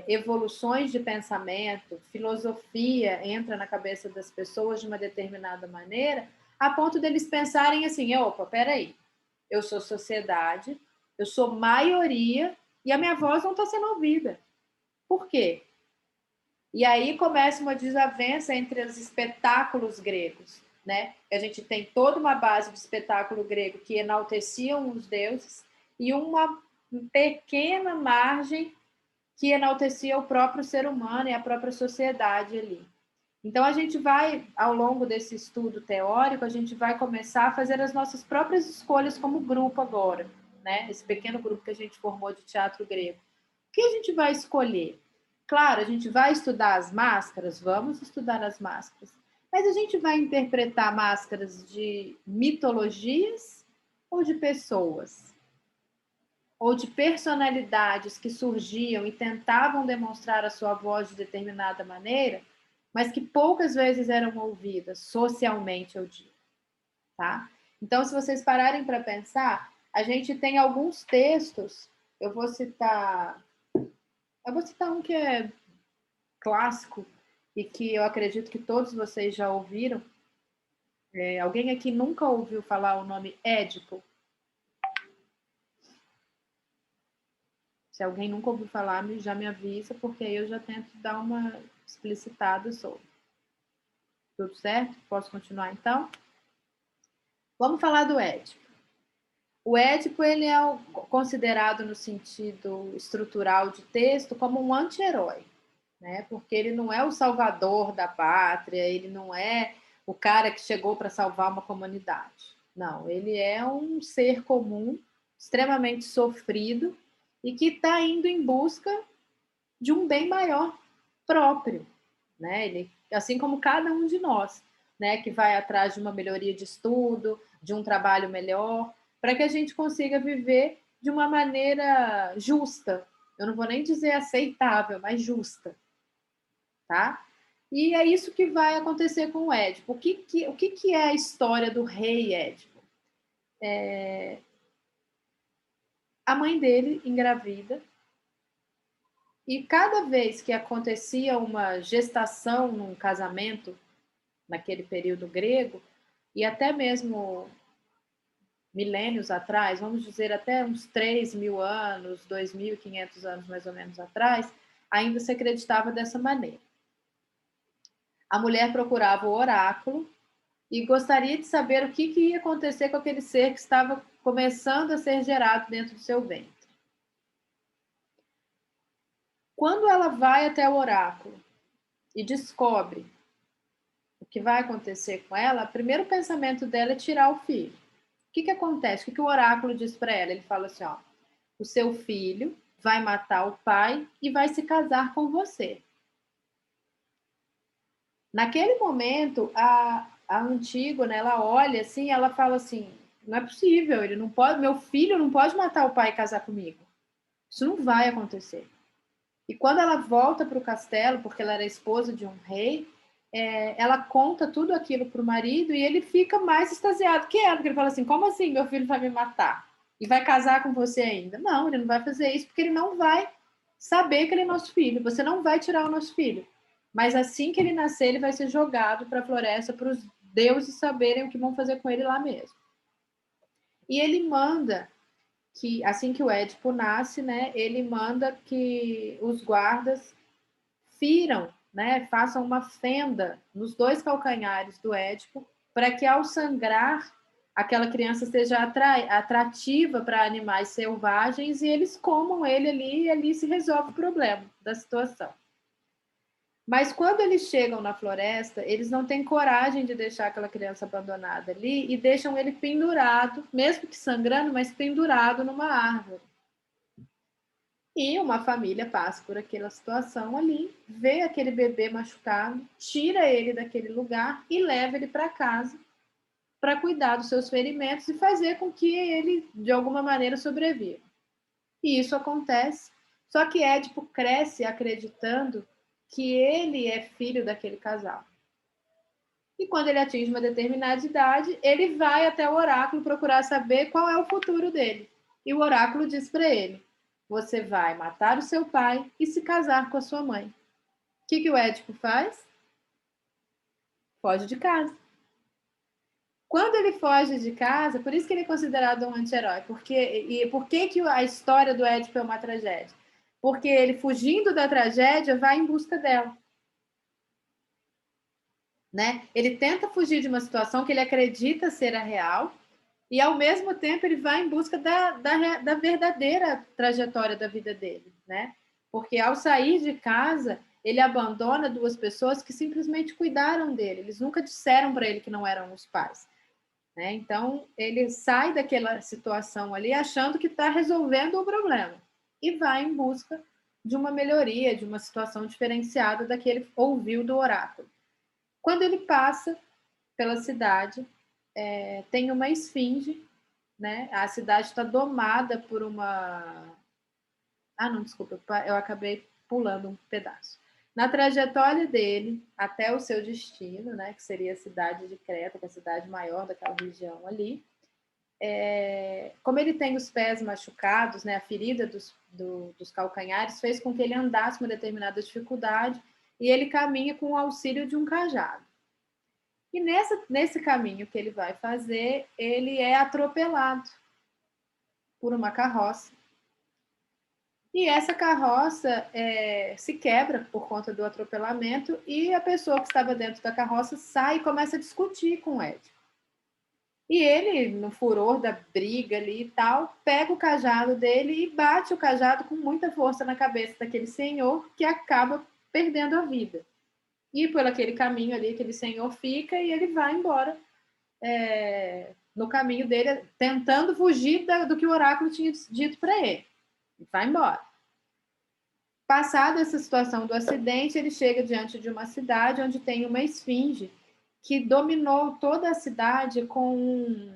evoluções de pensamento, filosofia entra na cabeça das pessoas de uma determinada maneira, a ponto deles pensarem assim, opa, peraí, eu sou sociedade, eu sou maioria e a minha voz não está sendo ouvida. Por quê? E aí começa uma desavença entre os espetáculos gregos, né? A gente tem toda uma base de espetáculo grego que enalteciam os deuses e uma pequena margem que enaltecia o próprio ser humano e a própria sociedade ali. Então, a gente vai, ao longo desse estudo teórico, a gente vai começar a fazer as nossas próprias escolhas como grupo agora, né? Esse pequeno grupo que a gente formou de teatro grego. O que a gente vai escolher? Claro, a gente vai estudar as máscaras, vamos estudar as máscaras, mas a gente vai interpretar máscaras de mitologias ou de pessoas? Ou de personalidades que surgiam e tentavam demonstrar a sua voz de determinada maneira, mas que poucas vezes eram ouvidas, socialmente, eu digo. Tá? Então, se vocês pararem para pensar, a gente tem alguns textos, eu vou citar um que é clássico e que eu acredito que todos vocês já ouviram. Alguém aqui nunca ouviu falar o nome Édipo? Se alguém nunca ouviu falar, já me avisa, porque aí eu já tento dar uma explicitada sobre. Tudo certo? Posso continuar, então? Vamos falar do Édipo. O Édipo ele é considerado, no sentido estrutural de texto, como um anti-herói, né? Porque ele não é o salvador da pátria, ele não é o cara que chegou para salvar uma comunidade. Não, ele é um ser comum, extremamente sofrido, e que está indo em busca de um bem maior próprio, né? Ele, assim como cada um de nós, né? Que vai atrás de uma melhoria de estudo, de um trabalho melhor, para que a gente consiga viver de uma maneira justa. Eu não vou nem dizer aceitável, mas justa, tá? E é isso que vai acontecer com o Édipo. O que é a história do rei Édipo? A mãe dele engravida, e cada vez que acontecia uma gestação num casamento, naquele período grego, e até mesmo milênios atrás, vamos dizer até uns 3.000 anos, 2.500 anos mais ou menos atrás, ainda se acreditava dessa maneira. A mulher procurava o oráculo e gostaria de saber o que ia acontecer com aquele ser que estava começando a ser gerado dentro do seu ventre. Quando ela vai até o oráculo e descobre o que vai acontecer com ela, o primeiro pensamento dela é tirar o filho. que acontece? O que o oráculo diz para ela? Ele fala assim, ó, o seu filho vai matar o pai e vai se casar com você. Naquele momento, a Antígona, ela olha assim, ela fala assim, não é possível, ele não pode, meu filho não pode matar o pai e casar comigo. Isso não vai acontecer. E quando ela volta para o castelo, porque ela era esposa de um rei, ela conta tudo aquilo para o marido e ele fica mais extasiado que ela, porque ele fala assim, como assim meu filho vai me matar? E vai casar com você ainda? Não, ele não vai fazer isso, porque ele não vai saber que ele é nosso filho. Você não vai tirar o nosso filho. Mas assim que ele nascer, ele vai ser jogado para a floresta, para os deuses saberem o que vão fazer com ele lá mesmo. E ele manda que, assim que o Édipo nasce, né, ele manda que os guardas firam, né, façam uma fenda nos 2 calcanhares do Édipo, para que ao sangrar aquela criança seja atrativa para animais selvagens e eles comam ele ali e ali se resolve o problema da situação. Mas quando eles chegam na floresta, eles não têm coragem de deixar aquela criança abandonada ali e deixam ele pendurado, mesmo que sangrando, mas pendurado numa árvore. E uma família passa por aquela situação ali, vê aquele bebê machucado, tira ele daquele lugar e leva ele para casa para cuidar dos seus ferimentos e fazer com que ele, de alguma maneira, sobreviva. E isso acontece. Só que Édipo cresce acreditando que ele é filho daquele casal. E quando ele atinge uma determinada idade, ele vai até o oráculo procurar saber qual é o futuro dele. E o oráculo diz para ele, você vai matar o seu pai e se casar com a sua mãe. O que o Édipo faz? Foge de casa. Quando ele foge de casa, por isso que ele é considerado um anti-herói. Por que a história do Édipo é uma tragédia? Porque ele, fugindo da tragédia, vai em busca dela. Né? Ele tenta fugir de uma situação que ele acredita ser a real e, ao mesmo tempo, ele vai em busca da verdadeira trajetória da vida dele. Né? Porque, ao sair de casa, ele abandona 2 pessoas que simplesmente cuidaram dele. Eles nunca disseram para ele que não eram os pais. Né? Então, ele sai daquela situação ali achando que está resolvendo o problema e vai em busca de uma melhoria, de uma situação diferenciada da que ele ouviu do oráculo. Quando ele passa pela cidade, tem uma esfinge, né? A cidade está domada por uma... Ah, não, desculpa, eu acabei pulando um pedaço. Na trajetória dele até o seu destino, né, que seria a cidade de Creta, que é a cidade maior daquela região ali, como ele tem os pés machucados, né, a ferida dos calcanhares fez com que ele andasse uma determinada dificuldade e ele caminha com o auxílio de um cajado. E nesse caminho que ele vai fazer, ele é atropelado por uma carroça. E essa carroça se quebra por conta do atropelamento e a pessoa que estava dentro da carroça sai e começa a discutir com o Édipo. E ele, no furor da briga ali e tal, pega o cajado dele e bate o cajado com muita força na cabeça daquele senhor que acaba perdendo a vida. E por aquele caminho ali, aquele senhor fica e ele vai embora no caminho dele, tentando fugir do que o oráculo tinha dito para ele. E vai embora. Passada essa situação do acidente, ele chega diante de uma cidade onde tem uma esfinge que dominou toda a cidade com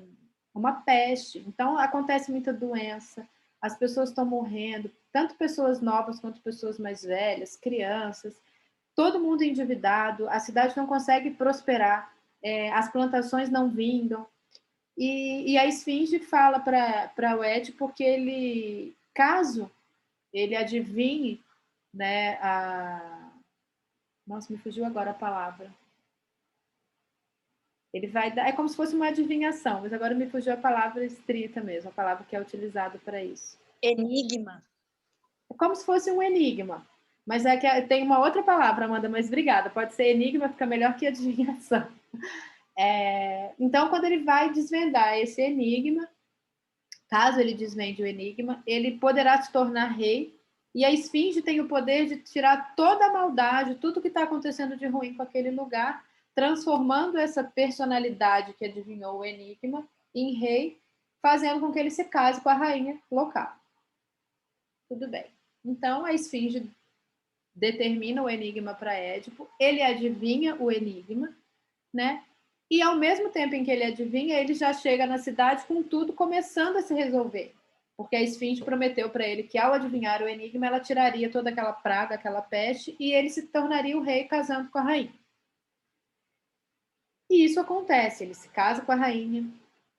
uma peste. Então, acontece muita doença, as pessoas estão morrendo, tanto pessoas novas quanto pessoas mais velhas, crianças, todo mundo endividado, a cidade não consegue prosperar, as plantações não vingam. E a esfinge fala para o Édipo que ele, caso ele adivinhe, né, Nossa, me fugiu agora a palavra. Ele vai dar... É como se fosse uma adivinhação, mas agora me fugiu a palavra estrita mesmo, a palavra que é utilizada para isso. Enigma. É como se fosse um enigma. Mas tem uma outra palavra, Amanda, mas obrigada. Pode ser enigma, fica melhor que adivinhação. Então, quando ele vai desvendar esse enigma, caso ele desvende o enigma, ele poderá se tornar rei, e a esfinge tem o poder de tirar toda a maldade, tudo que está acontecendo de ruim com aquele lugar, transformando essa personalidade que adivinhou o enigma em rei fazendo com que ele se case com a rainha local. Tudo bem. Então, a esfinge determina o enigma para Édipo, ele adivinha o enigma, né? E ao mesmo tempo em que ele adivinha, ele já chega na cidade com tudo começando a se resolver. Porque a esfinge prometeu para ele que ao adivinhar o enigma, ela tiraria toda aquela praga, aquela peste, e ele se tornaria o rei casando com a rainha. E isso acontece, ele se casa com a rainha,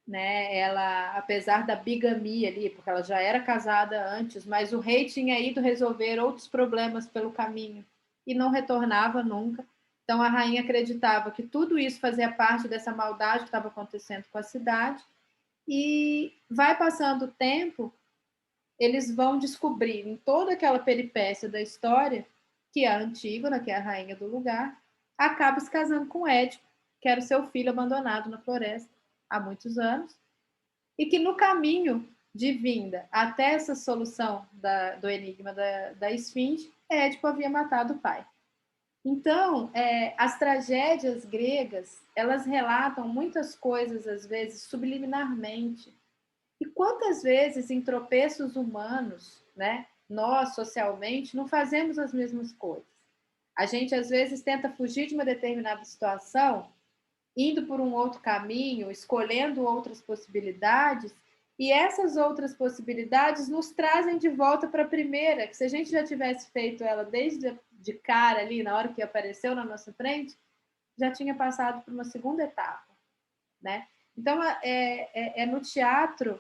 né? Ela, apesar da bigamia ali, porque ela já era casada antes, mas o rei tinha ido resolver outros problemas pelo caminho e não retornava nunca. Então a rainha acreditava que tudo isso fazia parte dessa maldade que estava acontecendo com a cidade. E vai passando o tempo, eles vão descobrir em toda aquela peripécia da história que a Antígona, que é a rainha do lugar, acaba se casando com Édipo, que era o seu filho abandonado na floresta há muitos anos, e que no caminho de vinda até essa solução do enigma da esfinge, Édipo havia matado o pai. Então, as tragédias gregas, elas relatam muitas coisas, às vezes, subliminarmente. E quantas vezes, em tropeços humanos, né, nós, socialmente, não fazemos as mesmas coisas? A gente, às vezes, tenta fugir de uma determinada situação, indo por um outro caminho, escolhendo outras possibilidades, e essas outras possibilidades nos trazem de volta para a primeira, que se a gente já tivesse feito ela desde de cara ali, na hora que apareceu na nossa frente, já tinha passado por uma segunda etapa, né? Então, é no teatro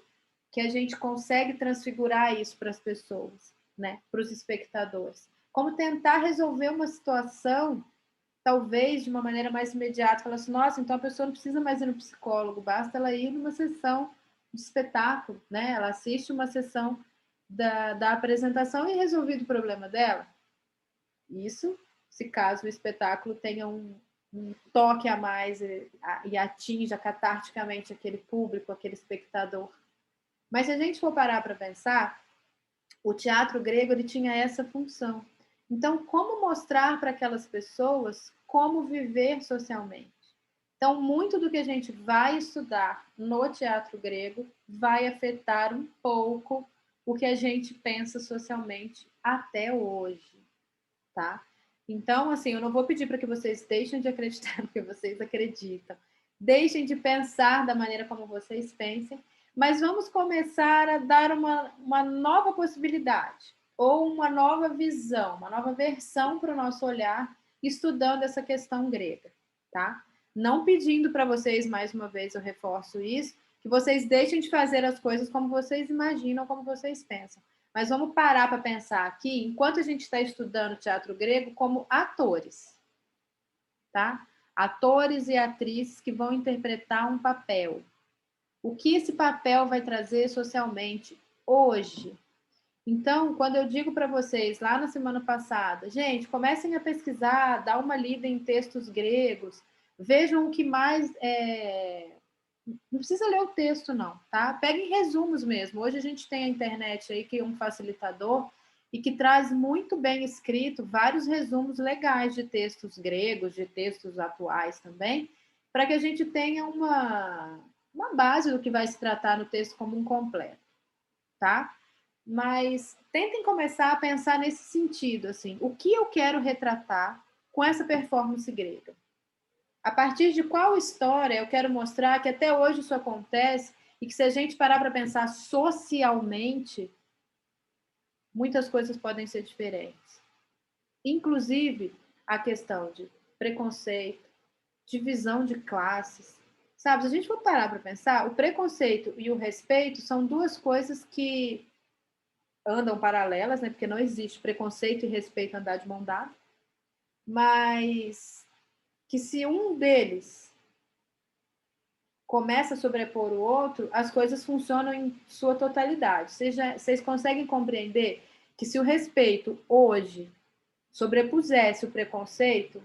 que a gente consegue transfigurar isso para as pessoas, né? Para os espectadores. Como tentar resolver uma situação talvez de uma maneira mais imediata, falar assim, nossa, então a pessoa não precisa mais ir no psicólogo, basta ela ir numa sessão de espetáculo, né? Ela assiste uma sessão da apresentação e resolvido o problema dela. Isso, se caso o espetáculo tenha um toque a mais e atinja catarticamente aquele público, aquele espectador. Mas se a gente for parar para pensar, o teatro grego ele tinha essa função. Então, como mostrar para aquelas pessoas como viver socialmente? Então, muito do que a gente vai estudar no teatro grego vai afetar um pouco o que a gente pensa socialmente até hoje, tá? Então, assim, eu não vou pedir para que vocês deixem de acreditar no que vocês acreditam, deixem de pensar da maneira como vocês pensem, mas vamos começar a dar uma nova possibilidade, ou uma nova visão, uma nova versão para o nosso olhar, estudando essa questão grega, tá? Não pedindo para vocês, mais uma vez, eu reforço isso, que vocês deixem de fazer as coisas como vocês imaginam, como vocês pensam. Mas vamos parar para pensar aqui, enquanto a gente está estudando teatro grego, como atores, tá? Atores e atrizes que vão interpretar um papel. O que esse papel vai trazer socialmente hoje? Então, quando eu digo para vocês lá na semana passada, gente, comecem a pesquisar, dar uma lida em textos gregos, vejam o que mais não precisa ler o texto, não, tá? Peguem resumos mesmo. Hoje a gente tem a internet aí, que é um facilitador, e que traz muito bem escrito vários resumos legais de textos gregos, de textos atuais também, para que a gente tenha uma base do que vai se tratar no texto como um completo, tá? Mas tentem começar a pensar nesse sentido, assim, o que eu quero retratar com essa performance grega? A partir de qual história eu quero mostrar que até hoje isso acontece e que se a gente parar para pensar socialmente, muitas coisas podem ser diferentes. Inclusive a questão de preconceito, divisão de classes. Sabe, se a gente for parar para pensar, o preconceito e o respeito são duas coisas que andam paralelas, né? Porque não existe preconceito e respeito andar de mão dada. Mas que se um deles começa a sobrepor o outro, as coisas funcionam em sua totalidade. Vocês conseguem compreender que se o respeito hoje sobrepusesse o preconceito,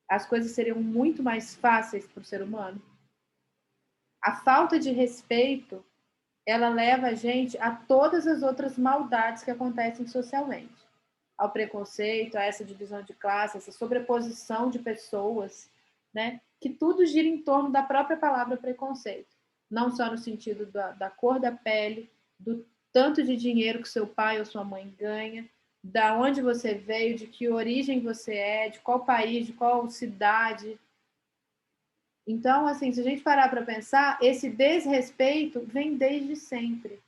as coisas seriam muito mais fáceis para o ser humano? A falta de respeito, ela leva a gente a todas as outras maldades que acontecem socialmente. Ao preconceito, a essa divisão de classe, essa sobreposição de pessoas, né? Que tudo gira em torno da própria palavra preconceito. não só no sentido da cor da pele, do tanto de dinheiro que seu pai ou sua mãe ganha, da onde você veio, de que origem você é, de qual país, de qual cidade. Então, assim, se a gente parar para pensar, esse desrespeito vem desde sempre.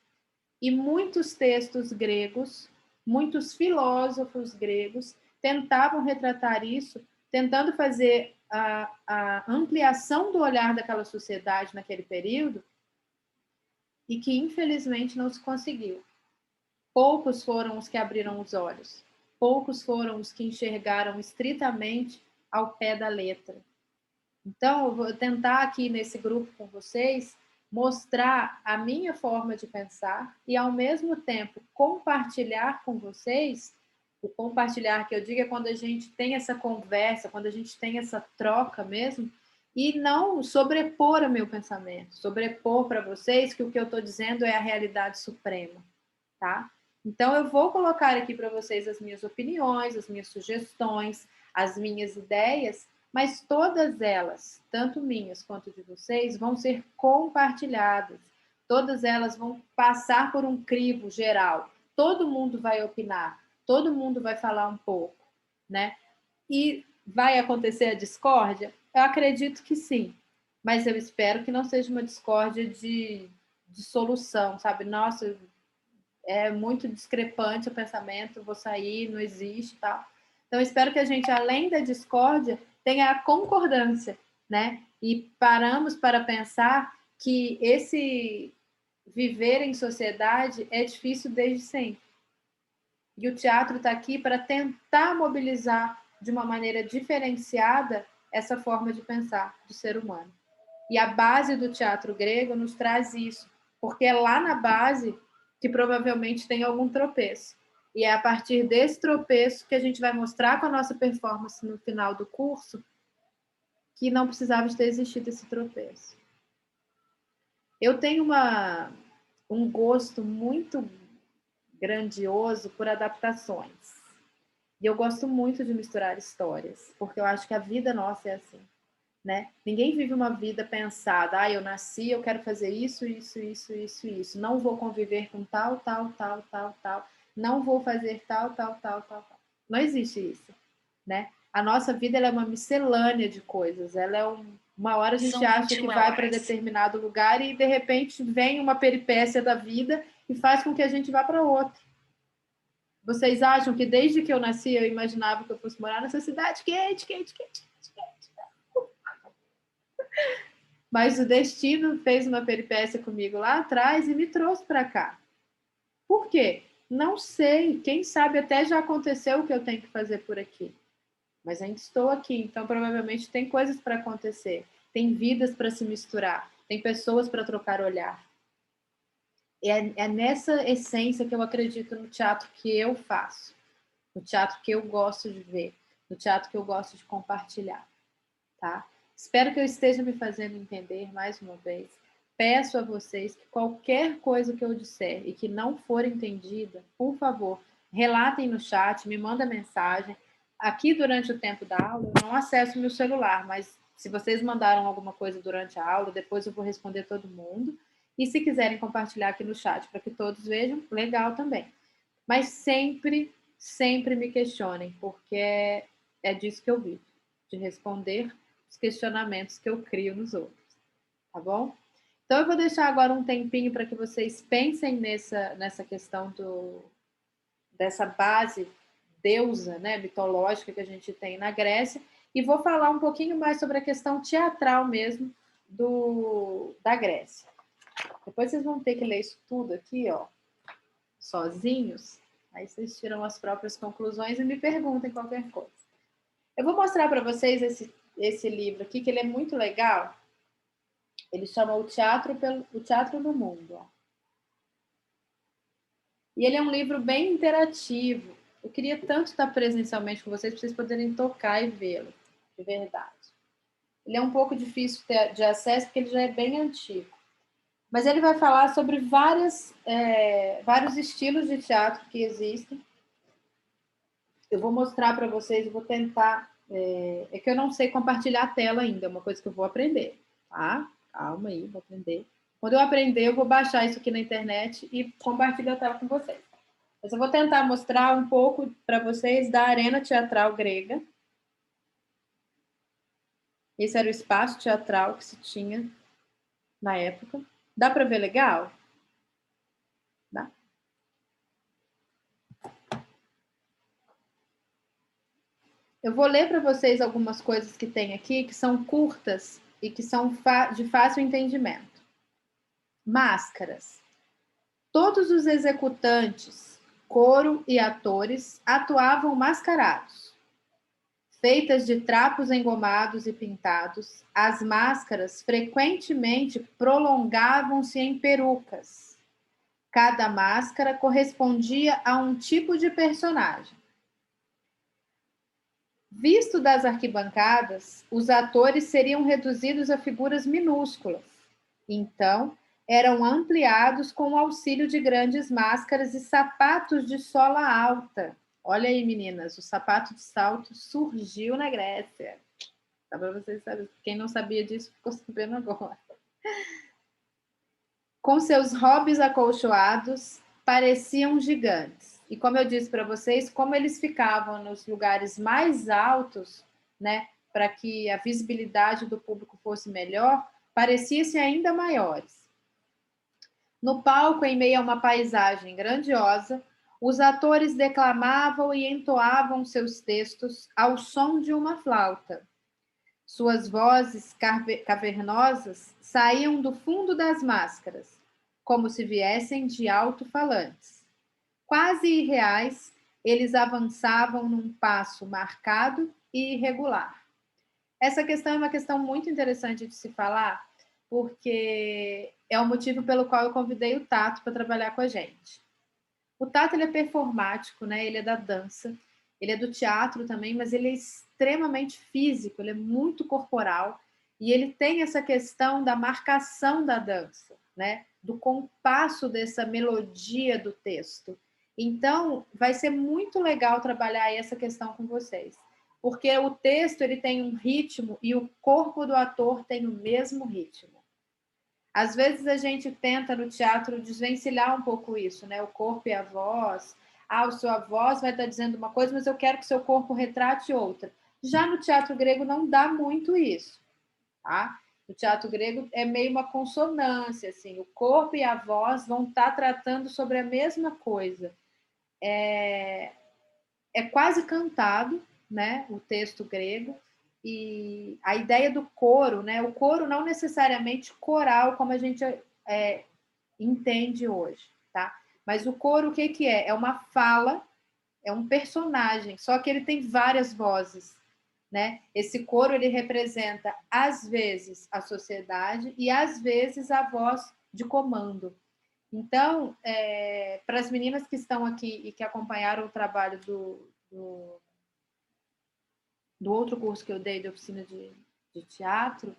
E muitos textos gregos, muitos filósofos gregos tentavam retratar isso, tentando fazer a ampliação do olhar daquela sociedade naquele período, e que infelizmente não se conseguiu. Poucos foram os que abriram os olhos, poucos foram os que enxergaram estritamente ao pé da letra. Então, eu vou tentar aqui nesse grupo com vocês mostrar a minha forma de pensar e, ao mesmo tempo, compartilhar com vocês. O compartilhar que eu digo é quando a gente tem essa conversa, quando a gente tem essa troca mesmo, e não sobrepor o meu pensamento, sobrepor para vocês que o que eu estou dizendo é a realidade suprema, tá? Então, eu vou colocar aqui para vocês as minhas opiniões, as minhas sugestões, as minhas ideias, mas todas elas, tanto minhas quanto de vocês, vão ser compartilhadas. Todas elas vão passar por um crivo geral. Todo mundo vai opinar, todo mundo vai falar um pouco, né? E vai acontecer a discórdia? Eu acredito que sim, mas eu espero que não seja uma discórdia de solução, sabe? Nossa, é muito discrepante o pensamento, vou sair, não existe, tal. Então, espero que a gente, além da discórdia, tenha a concordância, né? E paramos para pensar que esse viver em sociedade é difícil desde sempre. E o teatro está aqui para tentar mobilizar de uma maneira diferenciada essa forma de pensar do ser humano. E a base do teatro grego nos traz isso, porque é lá na base que provavelmente tem algum tropeço. E é a partir desse tropeço que a gente vai mostrar com a nossa performance no final do curso que não precisava de ter existido esse tropeço. Eu tenho um gosto muito grandioso por adaptações. E eu gosto muito de misturar histórias, porque eu acho que a vida nossa é assim, né? Ninguém vive uma vida pensada, eu nasci, eu quero fazer isso, isso, isso, isso, isso. Não vou conviver com tal, tal, tal, tal, tal. Não vou fazer tal, tal, tal, tal, tal. Não existe isso, né? A nossa vida ela é uma miscelânea de coisas. Ela é uma hora a gente acha que vai para determinado lugar e de repente vem uma peripécia da vida e faz com que a gente vá para outro. Vocês acham que desde que eu nasci eu imaginava que eu fosse morar nessa cidade quente, quente, quente, quente, quente. Mas o destino fez uma peripécia comigo lá atrás e me trouxe para cá. Por quê? Não sei. Quem sabe até já aconteceu o que eu tenho que fazer por aqui. Mas ainda estou aqui, então provavelmente tem coisas para acontecer. Tem vidas para se misturar. Tem pessoas para trocar olhar. É nessa essência que eu acredito no teatro que eu faço. No teatro que eu gosto de ver. No teatro que eu gosto de compartilhar. Tá? Espero que eu esteja me fazendo entender mais uma vez. Peço a vocês que qualquer coisa que eu disser e que não for entendida, por favor, relatem no chat, me manda mensagem. Aqui, durante o tempo da aula, eu não acesso meu celular, mas se vocês mandaram alguma coisa durante a aula, depois eu vou responder todo mundo. E se quiserem compartilhar aqui no chat para que todos vejam, legal também. Mas sempre, sempre me questionem, porque é disso que eu vivo, de responder os questionamentos que eu crio nos outros, tá bom? Então, eu vou deixar agora um tempinho para que vocês pensem nessa questão dessa base deusa, né, mitológica que a gente tem na Grécia, e vou falar um pouquinho mais sobre a questão teatral mesmo da Grécia. Depois vocês vão ter que ler isso tudo aqui, ó, sozinhos, aí vocês tiram as próprias conclusões e me perguntem qualquer coisa. Eu vou mostrar para vocês esse livro aqui, que ele é muito legal. Ele chama O Teatro no Mundo. Ó. E ele é um livro bem interativo. Eu queria tanto estar presencialmente com vocês, para vocês poderem tocar e vê-lo, de verdade. Ele é um pouco difícil de acesso, porque ele já é bem antigo. Mas ele vai falar sobre vários estilos de teatro que existem. Eu vou mostrar para vocês, eu vou tentar... É que eu não sei compartilhar a tela ainda, é uma coisa que eu vou aprender, tá? Calma aí, vou aprender. Quando eu aprender, eu vou baixar isso aqui na internet e compartilhar a tela com vocês. Mas eu vou tentar mostrar um pouco para vocês da arena teatral grega. Esse era o espaço teatral que se tinha na época. Dá para ver legal? Dá? Eu vou ler para vocês algumas coisas que tem aqui, que são curtas e que são de fácil entendimento. Máscaras. Todos os executantes, coro e atores atuavam mascarados. Feitas de trapos engomados e pintados, as máscaras frequentemente prolongavam-se em perucas. Cada máscara correspondia a um tipo de personagem. Visto das arquibancadas, os atores seriam reduzidos a figuras minúsculas. Então, eram ampliados com o auxílio de grandes máscaras e sapatos de sola alta. Olha aí, meninas, o sapato de salto surgiu na Grécia. Só para vocês saberem. Quem não sabia disso ficou sabendo agora. Com seus hobbies acolchoados, pareciam gigantes. E como eu disse para vocês, como eles ficavam nos lugares mais altos, né, para que a visibilidade do público fosse melhor, pareciam-se ainda maiores. No palco, em meio a uma paisagem grandiosa, os atores declamavam e entoavam seus textos ao som de uma flauta. Suas vozes cavernosas saíam do fundo das máscaras, como se viessem de alto-falantes. Quase irreais, eles avançavam num passo marcado e irregular. Essa questão é uma questão muito interessante de se falar, porque é o motivo pelo qual eu convidei o Tato para trabalhar com a gente. O Tato, ele é performático, né? Ele é da dança, ele é do teatro também, mas ele é extremamente físico, ele é muito corporal, e ele tem essa questão da marcação da dança, né? Do compasso dessa melodia do texto. Então, vai ser muito legal trabalhar essa questão com vocês, porque o texto ele tem um ritmo e o corpo do ator tem o mesmo ritmo. Às vezes a gente tenta no teatro desvencilhar um pouco isso, né? O corpo e a voz. Ah, a sua voz vai estar dizendo uma coisa, mas eu quero que seu corpo retrate outra. Já no teatro grego não dá muito isso, tá? No teatro grego é meio uma consonância, assim. O corpo e a voz vão estar tratando sobre a mesma coisa. É quase cantado, né? O texto grego. E a ideia do coro, né? O coro não necessariamente coral, como a gente entende hoje, tá? Mas o coro, o que que é? É uma fala, é um personagem, só que ele tem várias vozes, né? Esse coro, ele representa, às vezes, a sociedade e, às vezes, a voz de comando. Então, para as meninas que estão aqui e que acompanharam o trabalho do outro curso que eu dei de oficina de teatro,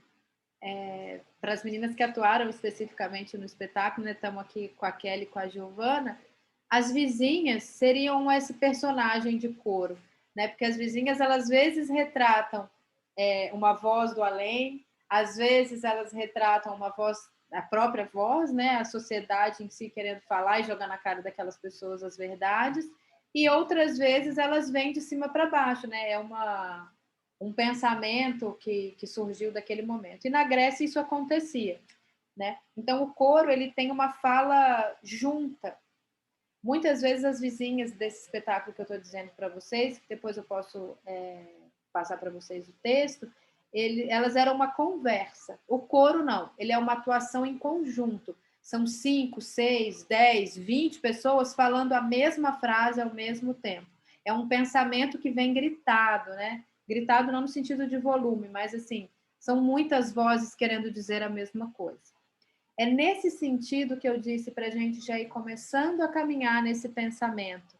para as meninas que atuaram especificamente no espetáculo, né, estamos aqui com a Kelly e com a Giovana, as vizinhas seriam esse personagem de coro, né, porque as vizinhas, elas às vezes retratam uma voz do além, às vezes elas retratam uma voz, a própria voz, né, a sociedade em si querendo falar e jogar na cara daquelas pessoas as verdades, e outras vezes elas vêm de cima para baixo, né? É um pensamento que surgiu daquele momento. E na Grécia isso acontecia, né? Então o coro, ele tem uma fala junta. Muitas vezes as vizinhas desse espetáculo que eu estou dizendo para vocês, que depois eu posso passar para vocês o texto, elas eram uma conversa. O coro não, ele é uma atuação em conjunto. São 5, 6, 10, 20 pessoas falando a mesma frase ao mesmo tempo. É um pensamento que vem gritado, né? Gritado não no sentido de volume, mas assim, são muitas vozes querendo dizer a mesma coisa. É nesse sentido que eu disse para a gente já ir começando a caminhar nesse pensamento.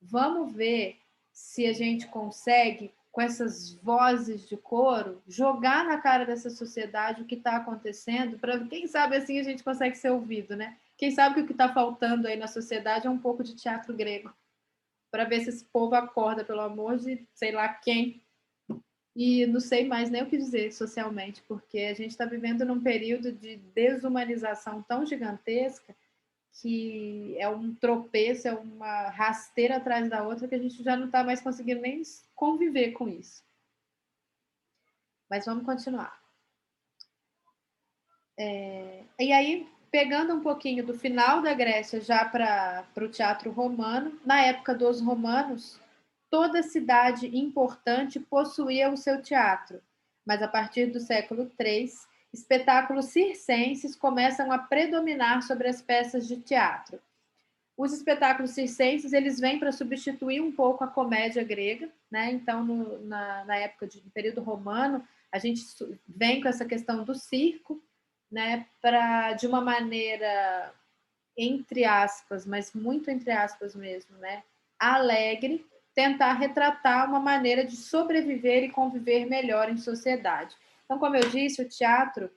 Vamos ver se a gente consegue, com essas vozes de coro, jogar na cara dessa sociedade o que está acontecendo, para quem sabe assim a gente consegue ser ouvido, né? Quem sabe que o que está faltando aí na sociedade é um pouco de teatro grego, para ver se esse povo acorda, pelo amor de sei lá quem. E não sei mais nem o que dizer socialmente, porque a gente está vivendo num período de desumanização tão gigantesca que é um tropeço, é uma rasteira atrás da outra que a gente já não está mais conseguindo nem conviver com isso. Mas vamos continuar. E aí, pegando um pouquinho do final da Grécia já para o teatro romano, na época dos romanos, toda cidade importante possuía o seu teatro, mas a partir do século III, espetáculos circenses começam a predominar sobre as peças de teatro. Os espetáculos circenses eles vêm para substituir um pouco a comédia grega, né? Então, na época do período romano, a gente vem com essa questão do circo, né? Para, de uma maneira, entre aspas, mas muito entre aspas mesmo, né? Alegre, tentar retratar uma maneira de sobreviver e conviver melhor em sociedade. Então, como eu disse, o teatro,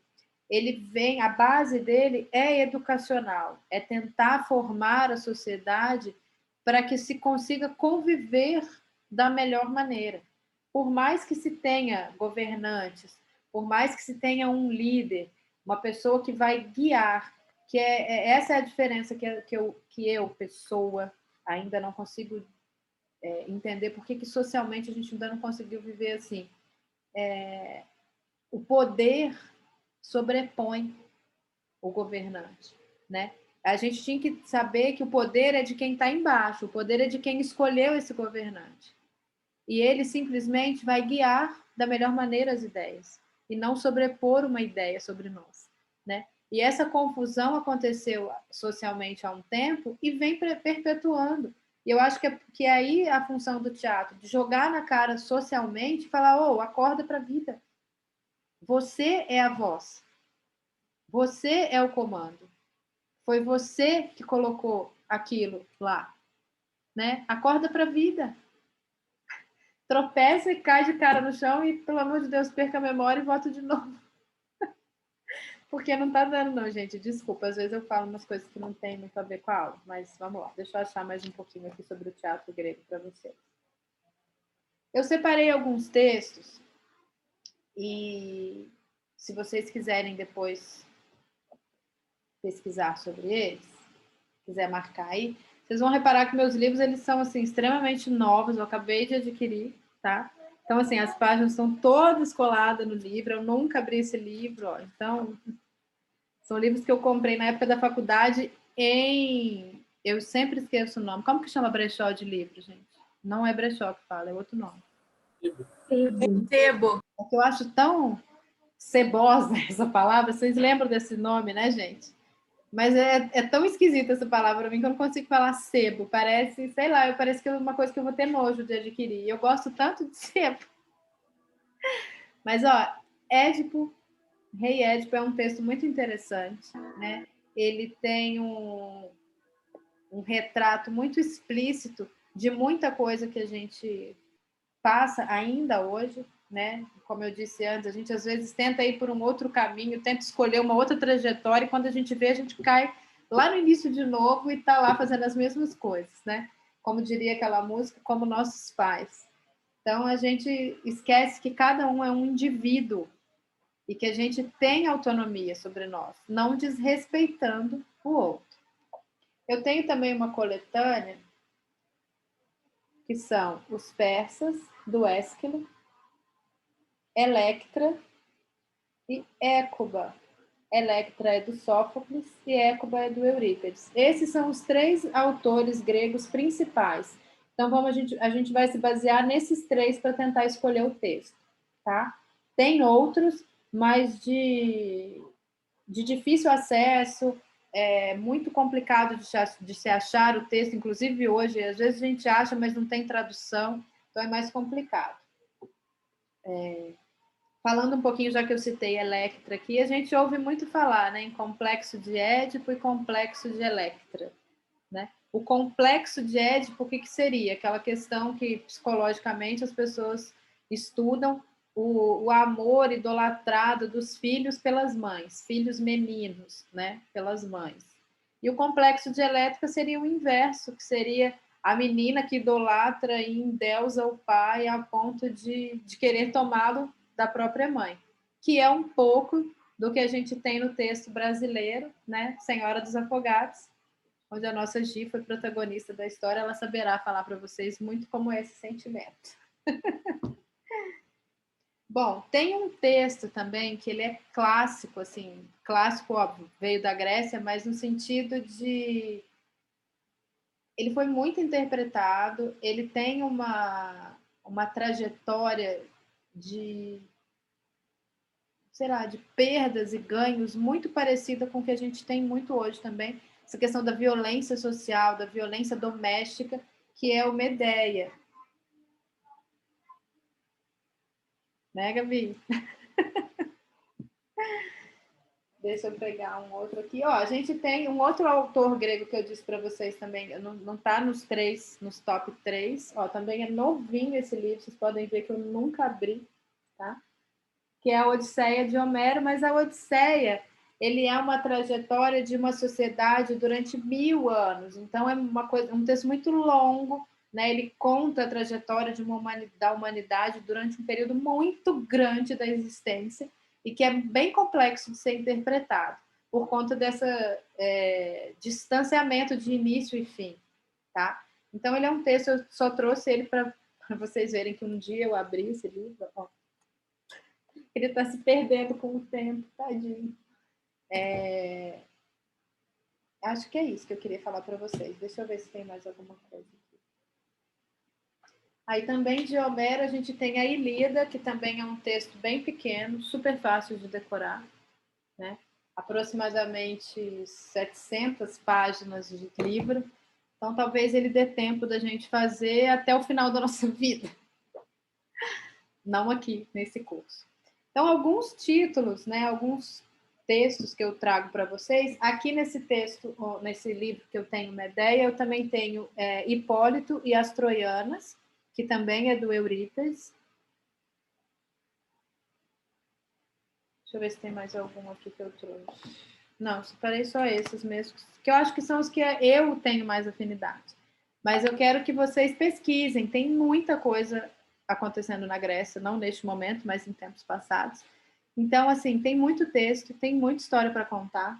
ele vem, a base dele é educacional, é tentar formar a sociedade para que se consiga conviver da melhor maneira. Por mais que se tenha governantes, por mais que se tenha um líder, uma pessoa que vai guiar, que essa é a diferença que eu, pessoa, ainda não consigo entender por que socialmente a gente ainda não conseguiu viver assim. O poder sobrepõe o governante, né? A gente tinha que saber que o poder é de quem está embaixo, o poder é de quem escolheu esse governante. E ele simplesmente vai guiar da melhor maneira as ideias e não sobrepor uma ideia sobre nós, né? E essa confusão aconteceu socialmente há um tempo e vem perpetuando. E eu acho que aí a função do teatro, de jogar na cara socialmente, falar, acorda para a vida. Você é a voz. Você é o comando. Foi você que colocou aquilo lá, né? Acorda para a vida. Tropeça e cai de cara no chão e, pelo amor de Deus, perca a memória e volta de novo. Porque não tá dando, não, gente. Desculpa, às vezes eu falo umas coisas que não tem muito a ver com a aula, mas vamos lá. Deixa eu achar mais um pouquinho aqui sobre o teatro grego para vocês. Eu separei alguns textos e, se vocês quiserem depois pesquisar sobre eles, quiser marcar aí, vocês vão reparar que meus livros eles são assim extremamente novos, eu acabei de adquirir, tá? Então assim, as páginas estão todas coladas no livro, eu nunca abri esse livro, ó. Então são livros que eu comprei na época da faculdade eu sempre esqueço o nome. Como que chama brechó de livro, gente? Não é brechó que fala, é outro nome. Sebo. É que eu acho tão cebosa essa palavra, vocês lembram desse nome, né, gente? Mas é tão esquisita essa palavra para mim que eu não consigo falar sebo. Parece, sei lá, parece que é uma coisa que eu vou ter nojo de adquirir. Eu gosto tanto de sebo. Mas, ó, Édipo, Rei Édipo é um texto muito interessante, né? Ele tem um retrato muito explícito de muita coisa que a gente passa ainda hoje, né? Como eu disse antes, a gente às vezes tenta ir por um outro caminho, tenta escolher uma outra trajetória, e quando a gente vê, a gente cai lá no início de novo e está lá fazendo as mesmas coisas, né? Como diria aquela música, como nossos pais. Então, a gente esquece que cada um é um indivíduo e que a gente tem autonomia sobre nós, não desrespeitando o outro. Eu tenho também uma coletânea que são os persas, do Ésquilo, Electra e Écuba. Electra é do Sófocles e Écuba é do Eurípides. Esses são os 3 autores gregos principais. Então, a gente vai se basear nesses 3 para tentar escolher o texto, tá? Tem outros, mas de difícil acesso, é muito complicado de se achar o texto, inclusive hoje, às vezes a gente acha, mas não tem tradução, então é mais complicado. Falando um pouquinho, já que eu citei Electra aqui, a gente ouve muito falar, né, em complexo de Édipo e complexo de Electra, né? O complexo de Édipo, o que seria? Aquela questão que psicologicamente as pessoas estudam o amor idolatrado dos filhos pelas mães, filhos meninos, né, pelas mães. E o complexo de Electra seria o inverso, que seria a menina que idolatra e endeusa o pai a ponto de querer tomá-lo da própria mãe, que é um pouco do que a gente tem no texto brasileiro, né? Senhora dos Afogados, onde a nossa Gi foi protagonista da história, ela saberá falar para vocês muito como é esse sentimento. Bom, tem um texto também que ele é clássico, assim, clássico, óbvio, veio da Grécia, mas no sentido de... Ele foi muito interpretado, ele tem uma trajetória de, sei lá, de perdas e ganhos muito parecida com o que a gente tem muito hoje também, essa questão da violência social, da violência doméstica, que é o Medeia. Né, Gabi? Deixa eu pegar um outro aqui. Ó, a gente tem um outro autor grego que eu disse para vocês também, não está nos top 3. Ó, também é novinho esse livro, vocês podem ver que eu nunca abri, tá? Que é a Odisseia de Homero, mas a Odisseia, ele é uma trajetória de uma sociedade durante 1000 anos. Então, é um texto muito longo, né? Ele conta a trajetória da humanidade durante um período muito grande da existência, e que é bem complexo de ser interpretado, por conta desse distanciamento de início e fim, tá? Então, ele é um texto, eu só trouxe ele para vocês verem que um dia eu abri esse livro, ó. Ele está se perdendo com o tempo, tadinho. Acho que é isso que eu queria falar para vocês. Deixa eu ver se tem mais alguma coisa aqui. Aí também de Homero a gente tem a Ilíada, que também é um texto bem pequeno, super fácil de decorar, né? Aproximadamente 700 páginas de livro. Então talvez ele dê tempo da gente fazer até o final da nossa vida. Não aqui, nesse curso. Então, alguns títulos, né, alguns textos que eu trago para vocês. Aqui nesse texto, nesse livro que eu tenho Medeia, eu também tenho Hipólito e as Troianas, que também é do Eurípides. Deixa eu ver se tem mais algum aqui que eu trouxe. Não, separei só esses mesmos, que eu acho que são os que eu tenho mais afinidade. Mas eu quero que vocês pesquisem, tem muita coisa acontecendo na Grécia, não neste momento, mas em tempos passados. Então, assim, tem muito texto, tem muita história para contar.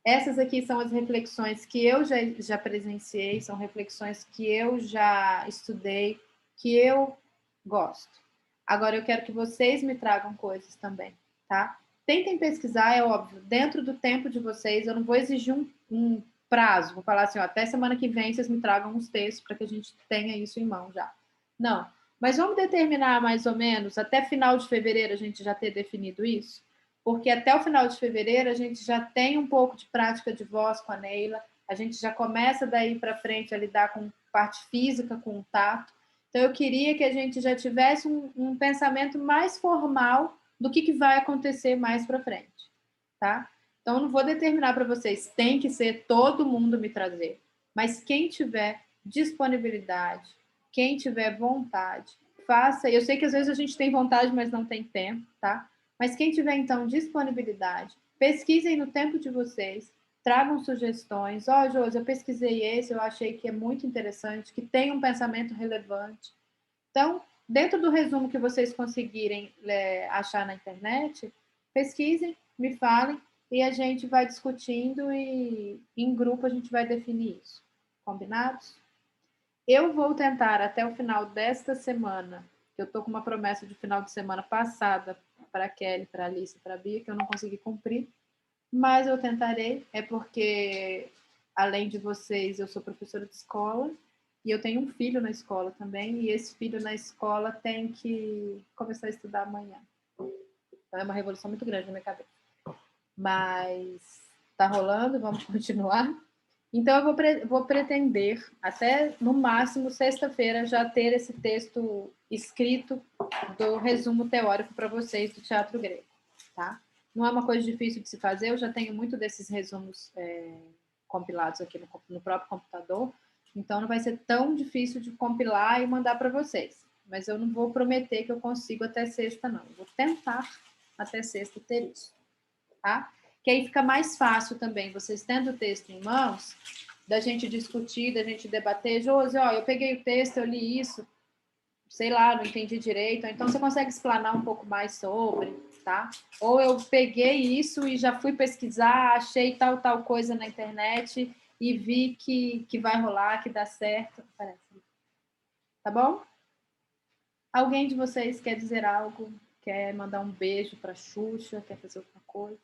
Essas aqui são as reflexões que eu já presenciei, são reflexões que eu já estudei, que eu gosto. Agora, eu quero que vocês me tragam coisas também, tá? Tentem pesquisar, é óbvio, dentro do tempo de vocês, eu não vou exigir um prazo, vou falar assim, ó, até semana que vem vocês me tragam uns textos para que a gente tenha isso em mão já. Não, mas vamos determinar mais ou menos, até final de fevereiro a gente já ter definido isso, porque até o final de fevereiro a gente já tem um pouco de prática de voz com a Neila, a gente já começa daí para frente a lidar com parte física, com o tato. Então eu queria que a gente já tivesse um pensamento mais formal do que vai acontecer mais para frente, tá? Então eu não vou determinar para vocês, tem que ser todo mundo me trazer, mas quem tiver disponibilidade, quem tiver vontade, faça. Eu sei que às vezes a gente tem vontade, mas não tem tempo, tá? Mas quem tiver, então, disponibilidade, pesquisem no tempo de vocês, tragam sugestões. Ó, Josi, eu pesquisei esse, eu achei que é muito interessante, que tem um pensamento relevante. Então, dentro do resumo que vocês conseguirem achar na internet, pesquisem, me falem, e a gente vai discutindo e em grupo a gente vai definir isso. Combinados? Eu vou tentar até o final desta semana, eu estou com uma promessa de final de semana passada para a Kelly, para a Alice, para a Bia, que eu não consegui cumprir, mas eu tentarei, é porque, além de vocês, eu sou professora de escola, e eu tenho um filho na escola também, e esse filho na escola tem que começar a estudar amanhã. Então é uma revolução muito grande na minha cabeça. Mas está rolando, vamos continuar. Então, eu vou pretender, até no máximo sexta-feira, já ter esse texto escrito do resumo teórico para vocês do teatro grego, tá? Não é uma coisa difícil de se fazer, eu já tenho muito desses resumos compilados aqui no próprio computador, então não vai ser tão difícil de compilar e mandar para vocês. Mas eu não vou prometer que eu consigo até sexta, não. Eu vou tentar até sexta ter isso, tá? Que aí fica mais fácil também, vocês tendo o texto em mãos, da gente discutir, da gente debater. Josi, ó, eu peguei o texto, eu li isso, sei lá, não entendi direito. Então, você consegue explanar um pouco mais sobre, tá? Ou eu peguei isso e já fui pesquisar, achei tal coisa na internet e vi que vai rolar, que dá certo. Parece. Tá bom? Alguém de vocês quer dizer algo? Quer mandar um beijo para Xuxa? Quer fazer alguma coisa?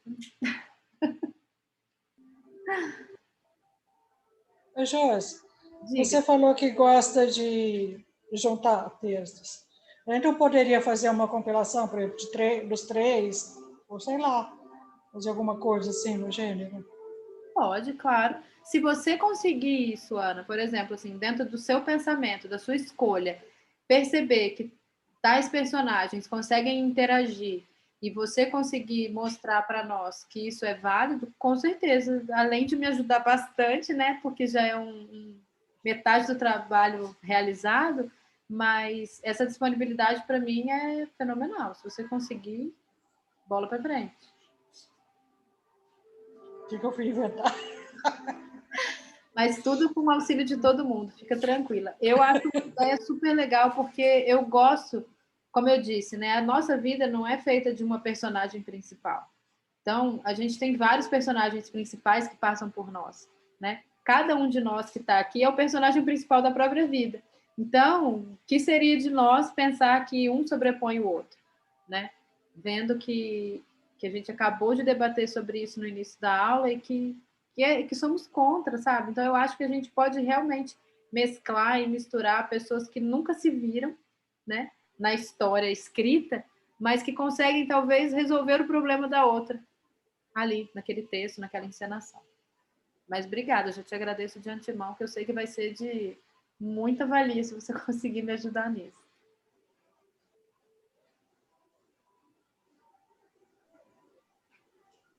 Josi, Diga. você falou que gosta de juntar textos. Então, poderia fazer uma compilação, por exemplo, dos 3, ou sei lá, fazer alguma coisa assim no gênero? Pode, claro. Se você conseguir isso, Ana, por exemplo, assim, dentro do seu pensamento, da sua escolha, perceber que tais personagens conseguem interagir e você conseguir mostrar para nós que isso é válido, com certeza, além de me ajudar bastante, né, porque já é metade do trabalho realizado, mas essa disponibilidade para mim é fenomenal. Se você conseguir, bola para frente. O que eu fui inventar? Mas tudo com o auxílio de todo mundo, fica tranquila. Eu acho uma ideia super legal, porque eu gosto, como eu disse, né? A nossa vida não é feita de uma personagem principal. Então, a gente tem vários personagens principais que passam por nós, né? Cada um de nós que está aqui é o personagem principal da própria vida. Então, o que seria de nós pensar que um sobrepõe o outro, né? Vendo que a gente acabou de debater sobre isso no início da aula e que somos contra, sabe? Então, eu acho que a gente pode realmente mesclar e misturar pessoas que nunca se viram, né, na história escrita, mas que conseguem, talvez, resolver o problema da outra ali, naquele texto, naquela encenação. Mas obrigada, eu já te agradeço de antemão, que eu sei que vai ser de muita valia se você conseguir me ajudar nisso.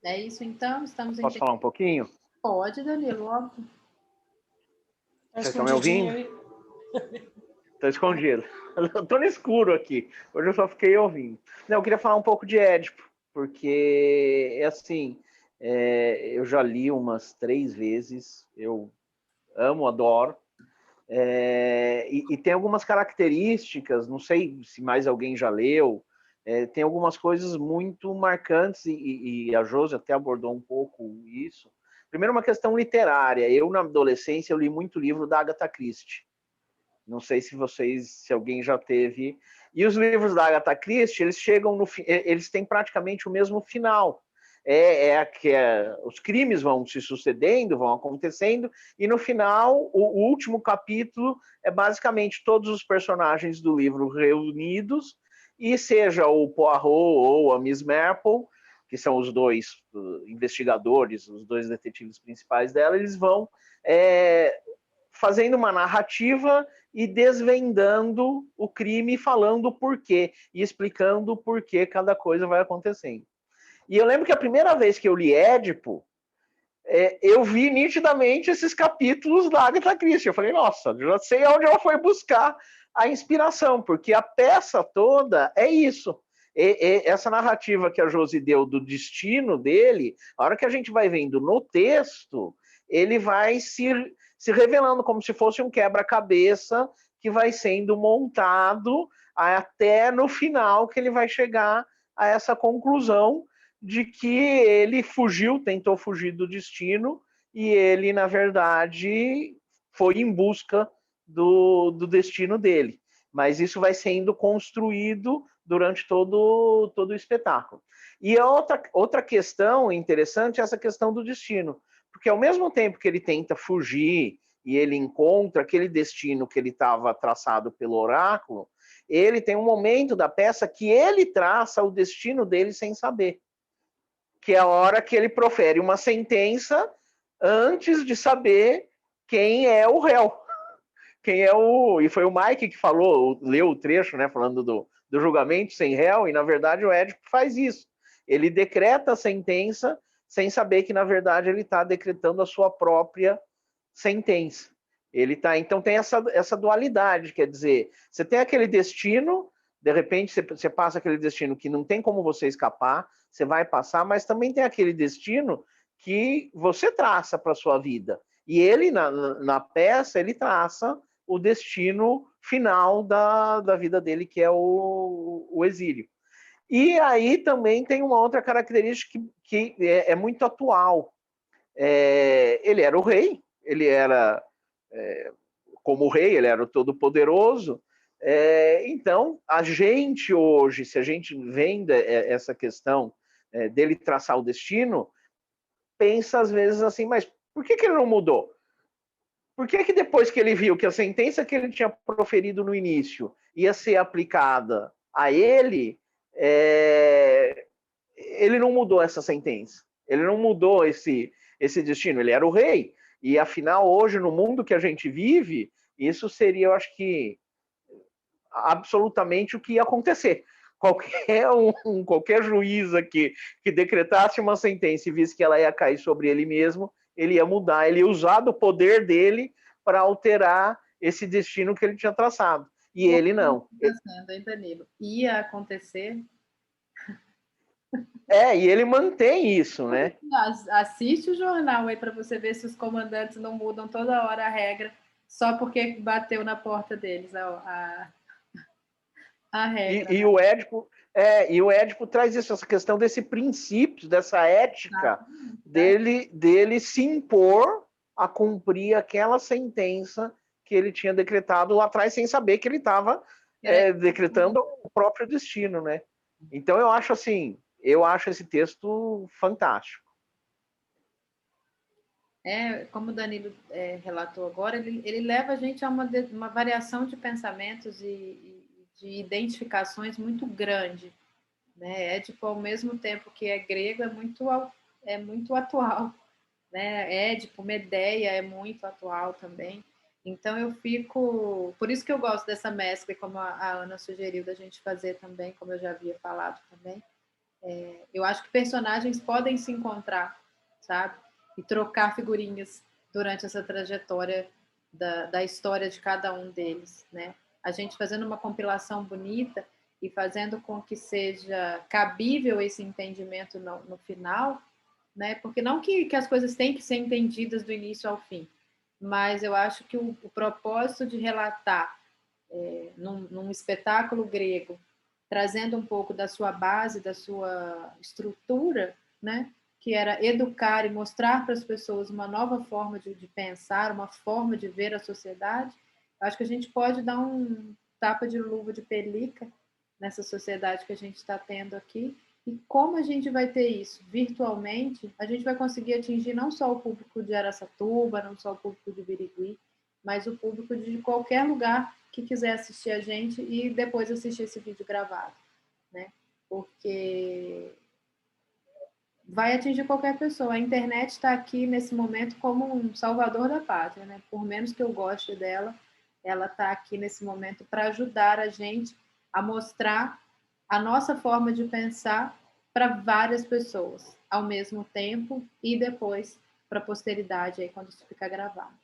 É isso, então? Estamos Posso falar um pouquinho? Pode, Danilo, óbvio. Vocês estão me ouvindo? Estou escondido. Estou no escuro aqui. Hoje eu só fiquei ouvindo. Não, eu queria falar um pouco de Édipo, porque, assim, eu já li umas 3 vezes. Eu amo, adoro. E tem algumas características, não sei se mais alguém já leu, tem algumas coisas muito marcantes, e a Josi até abordou um pouco isso. Primeiro, uma questão literária. Eu, na adolescência, eu li muito livro da Agatha Christie. Não sei se alguém já teve. E os livros da Agatha Christie, eles têm praticamente o mesmo final. Os crimes vão se sucedendo, vão acontecendo, e no final, o último capítulo é basicamente todos os personagens do livro reunidos, e seja o Poirot ou a Miss Marple, que são os 2 investigadores, os 2 detetives principais dela, eles vão fazendo uma narrativa e desvendando o crime, falando o porquê, e explicando o porquê cada coisa vai acontecendo. E eu lembro que a primeira vez que eu li Édipo, eu vi nitidamente esses capítulos da Agatha Christie. Eu falei, nossa, já sei onde ela foi buscar a inspiração, porque a peça toda é isso. Essa narrativa que a Josi deu do destino dele, a hora que a gente vai vendo no texto, ele vai se revelando como se fosse um quebra-cabeça que vai sendo montado até no final que ele vai chegar a essa conclusão de que ele tentou fugir do destino, e ele, na verdade, foi em busca do destino dele. Mas isso vai sendo construído durante todo o espetáculo. E a outra questão interessante é essa questão do destino, porque ao mesmo tempo que ele tenta fugir e ele encontra aquele destino que ele estava traçado pelo oráculo, ele tem um momento da peça que ele traça o destino dele sem saber, que é a hora que ele profere uma sentença antes de saber quem é o réu. E foi o Mike que leu o trecho, né, falando do julgamento sem réu, e na verdade o Édipo faz isso. Ele decreta a sentença sem saber que, na verdade, ele está decretando a sua própria sentença. Então tem essa dualidade, quer dizer, você tem aquele destino, de repente você passa aquele destino que não tem como você escapar, você vai passar, mas também tem aquele destino que você traça para a sua vida. E ele, na peça, ele traça o destino final da vida dele, que é o exílio. E aí também tem uma outra característica que é muito atual. Ele era o rei, ele era, como rei, ele era o todo-poderoso. Então, a gente hoje, se a gente vende essa questão dele traçar o destino, pensa às vezes assim, mas por que ele não mudou? Por que depois que ele viu que a sentença que ele tinha proferido no início ia ser aplicada a ele, ele não mudou essa sentença? Ele não mudou esse destino. Ele era o rei. E, afinal, hoje, no mundo que a gente vive, isso seria, eu acho que, absolutamente o que ia acontecer. Qualquer juiz aqui que decretasse uma sentença e visse que ela ia cair sobre ele mesmo, ele ia mudar, ele ia usar do poder dele para alterar esse destino que ele tinha traçado. E ele não. Ia acontecer. E ele mantém isso, né? Assiste o jornal aí para você ver se os comandantes não mudam toda hora a regra só porque bateu na porta deles a regra. E o Édipo traz isso, essa questão desse princípio, dessa ética dele se impor a cumprir aquela sentença que ele tinha decretado lá atrás, sem saber que ele estava decretando o próprio destino, né? Então eu acho esse texto fantástico. Como o Danilo relatou agora, ele leva a gente a uma variação de pensamentos e de identificações muito grande, né? Édipo, ao mesmo tempo que é grego, é muito atual, né? Édipo, Medeia é muito atual também. Então por isso que eu gosto dessa mescla, como a Ana sugeriu da gente fazer também, como eu já havia falado também. Eu acho que personagens podem se encontrar, sabe? E trocar figurinhas durante essa trajetória da história de cada um deles, né? A gente fazendo uma compilação bonita e fazendo com que seja cabível esse entendimento no final, né? Porque não que as coisas têm que ser entendidas do início ao fim, mas eu acho que o propósito de relatar num espetáculo grego, trazendo um pouco da sua base, da sua estrutura, né? Que era educar e mostrar para as pessoas uma nova forma de pensar, uma forma de ver a sociedade. Eu acho que a gente pode dar um tapa de luva de pelica nessa sociedade que a gente está tendo aqui. E como a gente vai ter isso virtualmente, a gente vai conseguir atingir não só o público de Araçatuba, não só o público de Birigui, mas o público de qualquer lugar que quiser assistir a gente e depois assistir esse vídeo gravado, né? Porque vai atingir qualquer pessoa. A internet está aqui nesse momento como um salvador da pátria, né? Por menos que eu goste dela, ela está aqui nesse momento para ajudar a gente a mostrar a nossa forma de pensar para várias pessoas ao mesmo tempo e depois para a posteridade aí quando isso ficar gravado.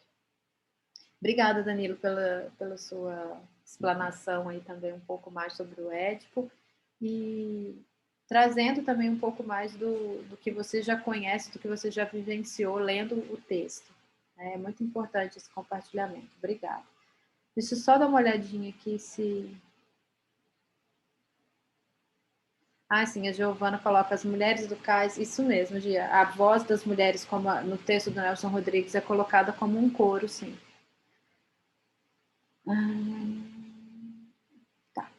Obrigada, Danilo, pela sua explanação aí também um pouco mais sobre o Édipo e trazendo também um pouco mais do que você já conhece, do que você já vivenciou lendo o texto. É muito importante esse compartilhamento. Obrigada. Deixa eu só dar uma olhadinha aqui se... Sim, a Giovana coloca as mulheres do cais, isso mesmo, Gia. A voz das mulheres, como no texto do Nelson Rodrigues, é colocada como um coro, sim. Tá.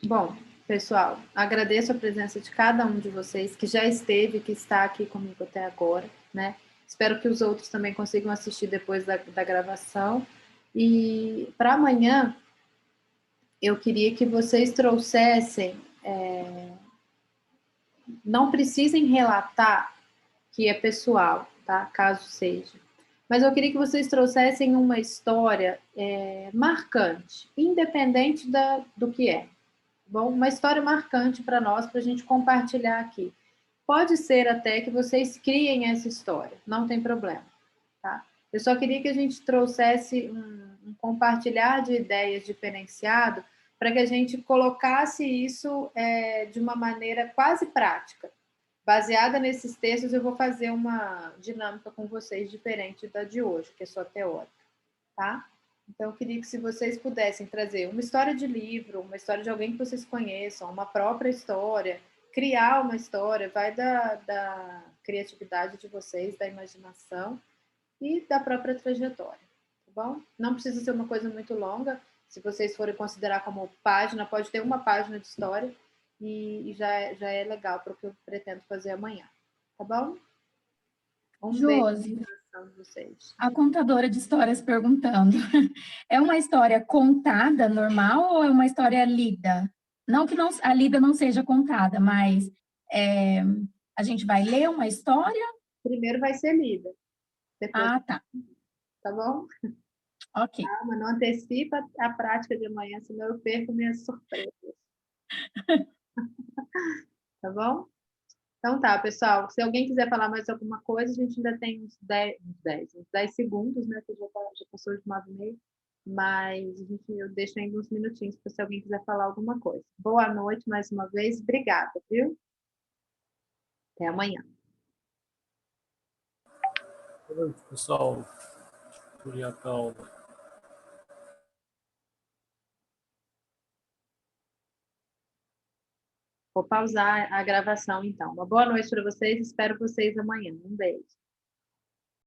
Bom, pessoal, agradeço a presença de cada um de vocês que já esteve, que está aqui comigo até agora, né? Espero que os outros também consigam assistir depois da gravação. E para amanhã, eu queria que vocês trouxessem... Não precisem relatar que é pessoal, tá? Caso seja. Mas eu queria que vocês trouxessem uma história marcante, independente do que é. Bom, uma história marcante para nós, para a gente compartilhar aqui. Pode ser até que vocês criem essa história, não tem problema, tá? Eu só queria que a gente trouxesse um compartilhar de ideias diferenciado para que a gente colocasse isso de uma maneira quase prática, Baseada nesses textos, eu vou fazer uma dinâmica com vocês diferente da de hoje, que é só teórica, tá? Então, eu queria que se vocês pudessem trazer uma história de livro, uma história de alguém que vocês conheçam, uma própria história, criar uma história, vai da criatividade de vocês, da imaginação e da própria trajetória, tá bom? Não precisa ser uma coisa muito longa, se vocês forem considerar como página, pode ter uma página de história e já é legal para o que eu pretendo fazer amanhã, tá bom? Josi, Beijo de vocês. a contadora de histórias perguntando, é uma história contada normal ou é uma história lida? Não que não, a lida não seja contada, mas a gente vai ler uma história? Primeiro vai ser lida. Depois, tá. Tá bom? Ok. Calma, não antecipa a prática de amanhã, senão eu perco minhas surpresas. Tá bom? Então tá, pessoal. Se alguém quiser falar mais alguma coisa, a gente ainda tem uns 10 segundos, né? Que já passou de 9h30. Mas eu deixo ainda uns minutinhos para se alguém quiser falar alguma coisa. Boa noite mais uma vez. Obrigada, viu? Até amanhã. Boa noite, pessoal. Por a calma. Vou pausar a gravação, então. Uma boa noite para vocês. Espero vocês amanhã. Um beijo.